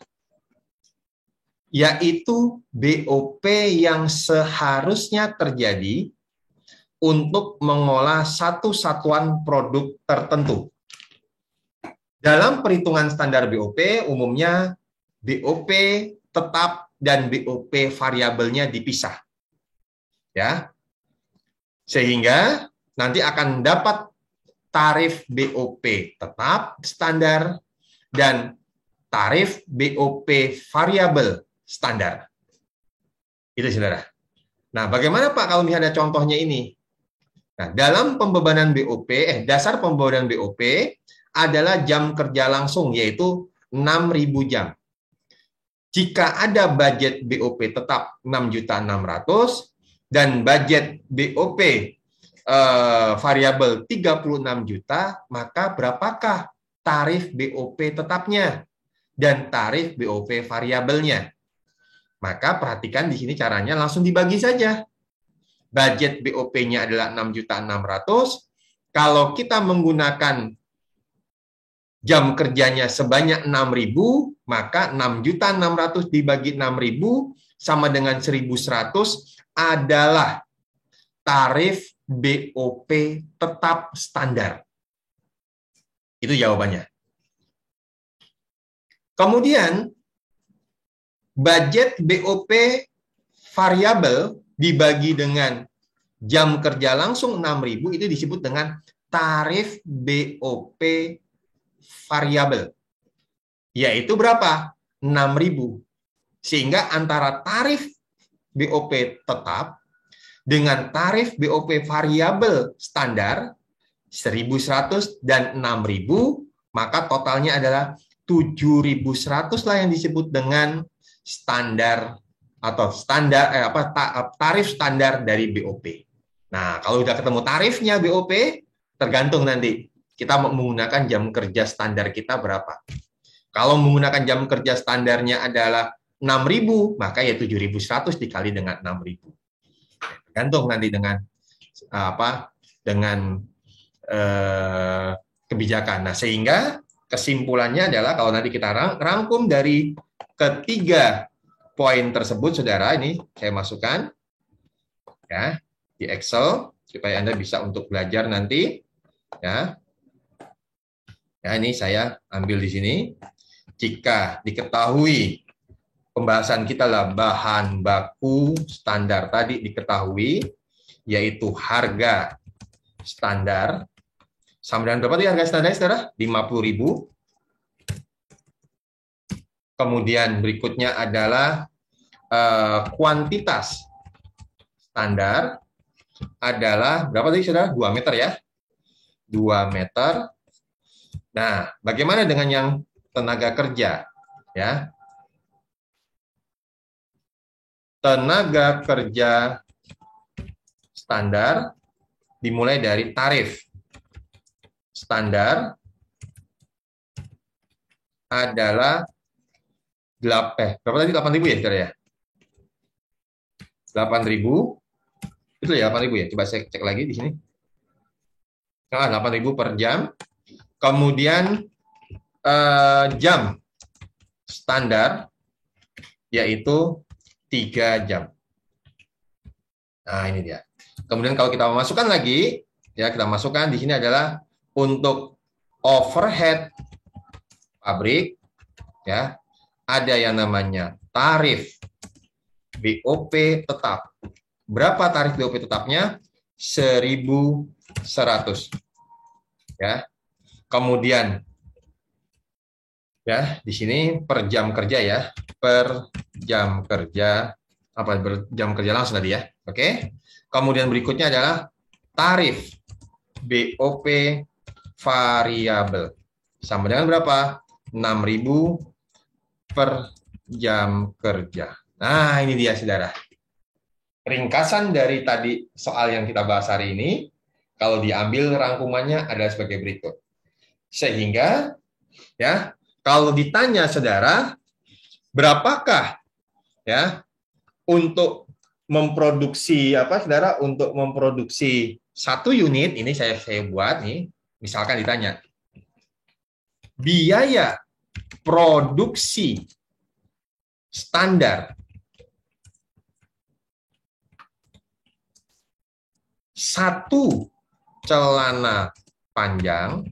Yaitu BOP yang seharusnya terjadi untuk mengolah satu satuan produk tertentu. Dalam perhitungan standar BOP, umumnya BOP tetap dan BOP variabelnya dipisah. Ya. Sehingga nanti akan dapat tarif BOP tetap standar dan tarif BOP variabel standar. Itu, saudara. Nah, bagaimana Pak kalau misalnya ada contohnya ini? Nah, dalam pembebanan BOP, dasar pembebanan BOP adalah jam kerja langsung, yaitu 6.000 jam. Jika ada budget BOP tetap 6.600.000 dan budget BOP variabel 36 juta, maka berapakah tarif BOP tetapnya dan tarif BOP variabelnya? Maka perhatikan di sini caranya langsung dibagi saja. Budget BOP-nya adalah 6.600.000. Kalau kita menggunakan jam kerjanya sebanyak 6.000, maka 6.600.000 dibagi 6.000 sama dengan 1.100 adalah tarif BOP tetap standar. Itu jawabannya. Kemudian, budget BOP variabel dibagi dengan jam kerja langsung 6.000 itu disebut dengan tarif BOP variabel. Yaitu berapa? 6.000. Sehingga antara tarif BOP tetap dengan tarif BOP variabel standar 1.100 dan 6.000, maka totalnya adalah 7.100 lah yang disebut dengan standar atau tarif standar dari BOP. Nah, kalau udah ketemu tarifnya BOP, tergantung nanti kita menggunakan jam kerja standar kita berapa. Kalau menggunakan jam kerja standarnya adalah 6.000, maka ya 7.100 dikali dengan 6.000. Tergantung nanti dengan kebijakan. Nah, sehingga kesimpulannya adalah kalau nanti kita rangkum dari ketiga poin tersebut, saudara, ini saya masukkan ya di Excel supaya Anda bisa untuk belajar nanti ya. Ya, ini saya ambil di sini. Jika diketahui pembahasan kita lah bahan baku standar tadi diketahui, yaitu harga standar. Sama dengan berapa tuh harga standar, saudara? 50.000. Kemudian berikutnya adalah kuantitas standar adalah berapa tadi, saudara? 2 meter ya. 2 meter. Nah, bagaimana dengan yang tenaga kerja? Ya. Tenaga kerja standar dimulai dari tarif standar adalah berapa tadi? 8.000 ya, saudara ya? 8.000. Betul ya, 8.000 ya? Coba saya cek lagi di sini. 8.000 per jam. Kemudian jam standar yaitu 3 jam. Nah, ini dia. Kemudian kalau kita masukkan lagi, ya kita masukkan di sini adalah untuk overhead pabrik, ya ada yang namanya tarif BOP tetap. Berapa tarif BOP tetapnya? 1.100. Ya. Kemudian ya di sini per jam kerja ya, per jam kerja jam kerja langsung tadi ya. Oke. Kemudian berikutnya adalah tarif BOP variabel. Sama dengan berapa? 6.000 per jam kerja. Nah, ini dia saudara. Ringkasan dari tadi soal yang kita bahas hari ini, kalau diambil rangkumannya adalah sebagai berikut. Sehingga, ya, kalau ditanya saudara, berapakah ya untuk memproduksi saudara, untuk memproduksi 1 unit, ini saya buat nih, misalkan ditanya, biaya produksi standar 1 celana panjang,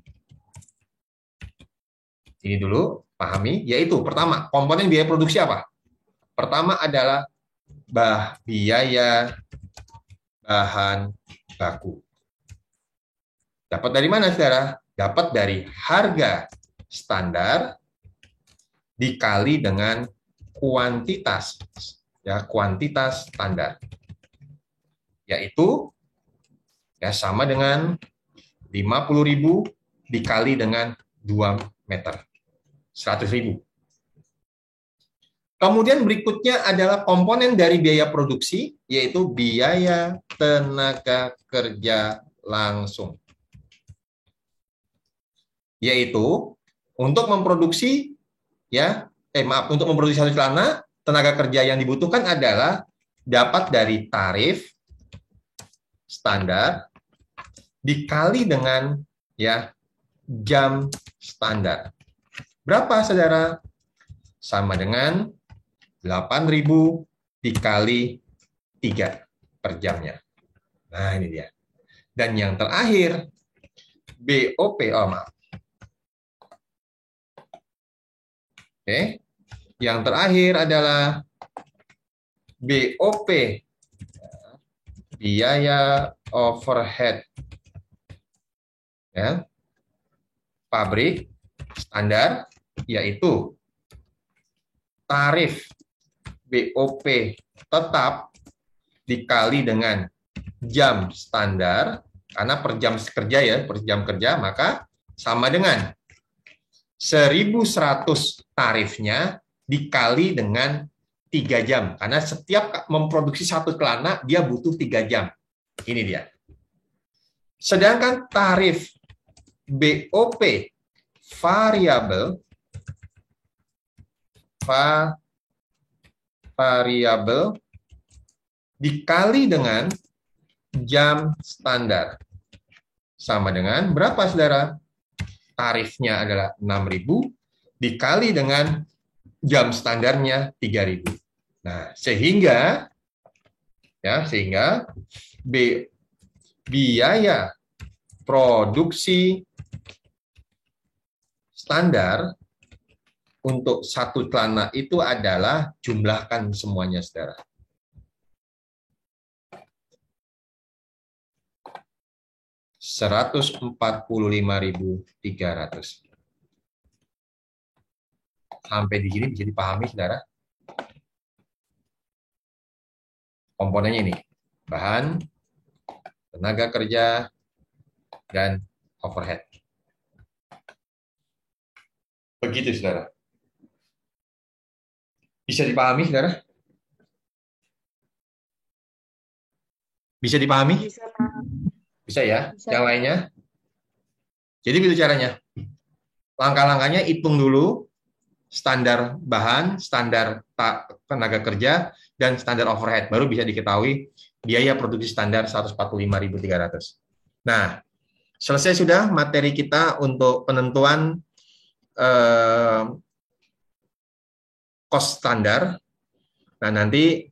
ini dulu pahami, yaitu pertama, komponen biaya produksi apa? Pertama adalah biaya bahan baku. Dapat dari mana, saudara? Dapat dari harga standar dikali dengan kuantitas, ya, kuantitas standar, yaitu ya sama dengan 50.000 dikali dengan 2 meter, 100.000. Kemudian berikutnya adalah komponen dari biaya produksi, yaitu biaya tenaga kerja langsung. Yaitu untuk memproduksi untuk memproduksi 1 celana, tenaga kerja yang dibutuhkan adalah dapat dari tarif standar dikali dengan jam standar. Berapa, saudara? Sama dengan 8.000 dikali 3 per jamnya. Nah, ini dia. Dan yang terakhir, BOP, Oke. Yang terakhir adalah BOP, biaya overhead, ya, pabrik standar, yaitu tarif BOP tetap dikali dengan jam standar, karena per jam kerja per jam kerja, maka sama dengan 1.100 tarifnya dikali dengan 3 jam. Karena setiap memproduksi 1 celana, dia butuh 3 jam. Ini dia. Sedangkan tarif BOP variabel dikali dengan jam standar. Sama dengan berapa, saudara? Tarifnya adalah 6.000 dikali dengan jam standarnya 3.000. Nah, sehingga biaya produksi standar untuk 1 celana itu adalah, jumlahkan semuanya, saudara, 145.300. Sampai di sini bisa dipahami, saudara? Komponennya ini, bahan, tenaga kerja, dan overhead. Begitu, saudara. Bisa dipahami, saudara? Bisa dipahami? Bisa, Pak. Bisa ya? Bisa. Yang lainnya? Jadi begitu caranya. Langkah-langkahnya, hitung dulu standar bahan, standar tenaga kerja, dan standar overhead. Baru bisa diketahui biaya produksi standar 145.300. Nah, selesai sudah materi kita untuk penentuan cost standar. Nah, nanti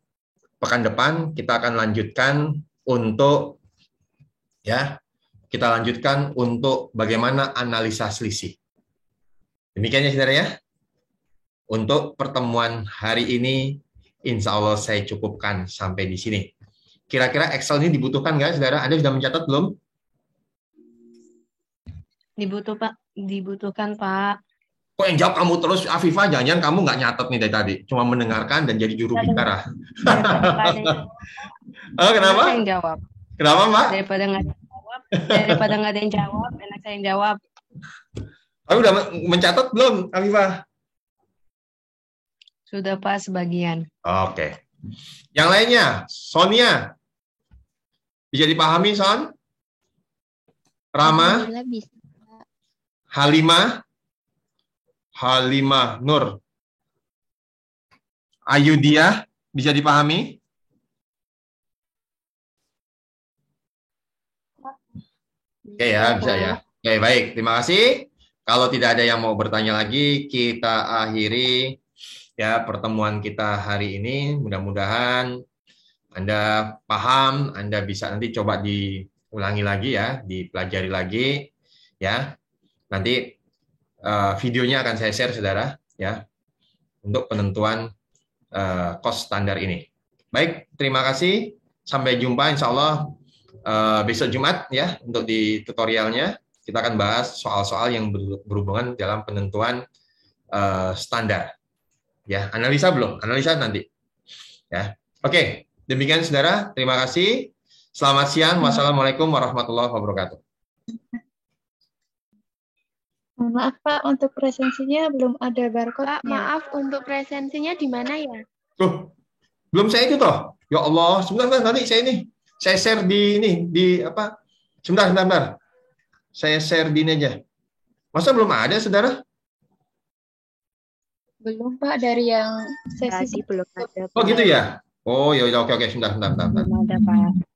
pekan depan kita akan lanjutkan untuk bagaimana analisa selisih. Demikian ya, saudara ya. Untuk pertemuan hari ini, insya Allah saya cukupkan sampai di sini. Kira-kira Excel ini dibutuhkan nggak, saudara? Anda sudah mencatat belum? Dibutuhkan, Pak. Kok yang jawab kamu terus, Afifah? Jangan-jangan kamu nggak nyatat nih dari tadi, cuma mendengarkan dan jadi juru bicara. Oh, kenapa? Saya yang jawab. Kenapa, Mbak? Daripada nggak ada yang jawab, enak saya yang jawab. Kamu udah mencatat belum, Afifah? Sudah Pak sebagian. Oke. Yang lainnya, Sonia. Bisa dipahami, Son? Rama? Alhamdulillah bisa. Halimah? Halimah Nur. Ayudia? Bisa dipahami? Oke ya, bisa ya. Oke, baik. Terima kasih. Kalau tidak ada yang mau bertanya lagi, kita akhiri ya pertemuan kita hari ini. Mudah-mudahan Anda paham, Anda bisa nanti coba diulangi lagi ya, dipelajari lagi ya. Nanti videonya akan saya share, saudara, ya, untuk penentuan cost standar ini. Baik, terima kasih. Sampai jumpa, insya Allah besok Jumat ya, untuk di tutorialnya. Kita akan bahas soal-soal yang berhubungan dalam penentuan standar. Ya, analisa belum? Analisa nanti. Ya, oke. Demikian, saudara. Terima kasih. Selamat siang. Wassalamualaikum warahmatullahi wabarakatuh. Maaf Pak, untuk presensinya belum ada barcode-nya. Pak, maaf untuk presensinya di mana ya? Tuh, belum saya itu toh. Ya Allah, sebentar nanti saya share di apa? Sebentar. Saya share di ini aja. Masa belum ada, saudara? Belum Pak, dari yang Tadi sesi belum ada. Oh gitu ya. Oh ya, oke, sebentar. Belum ada Pak.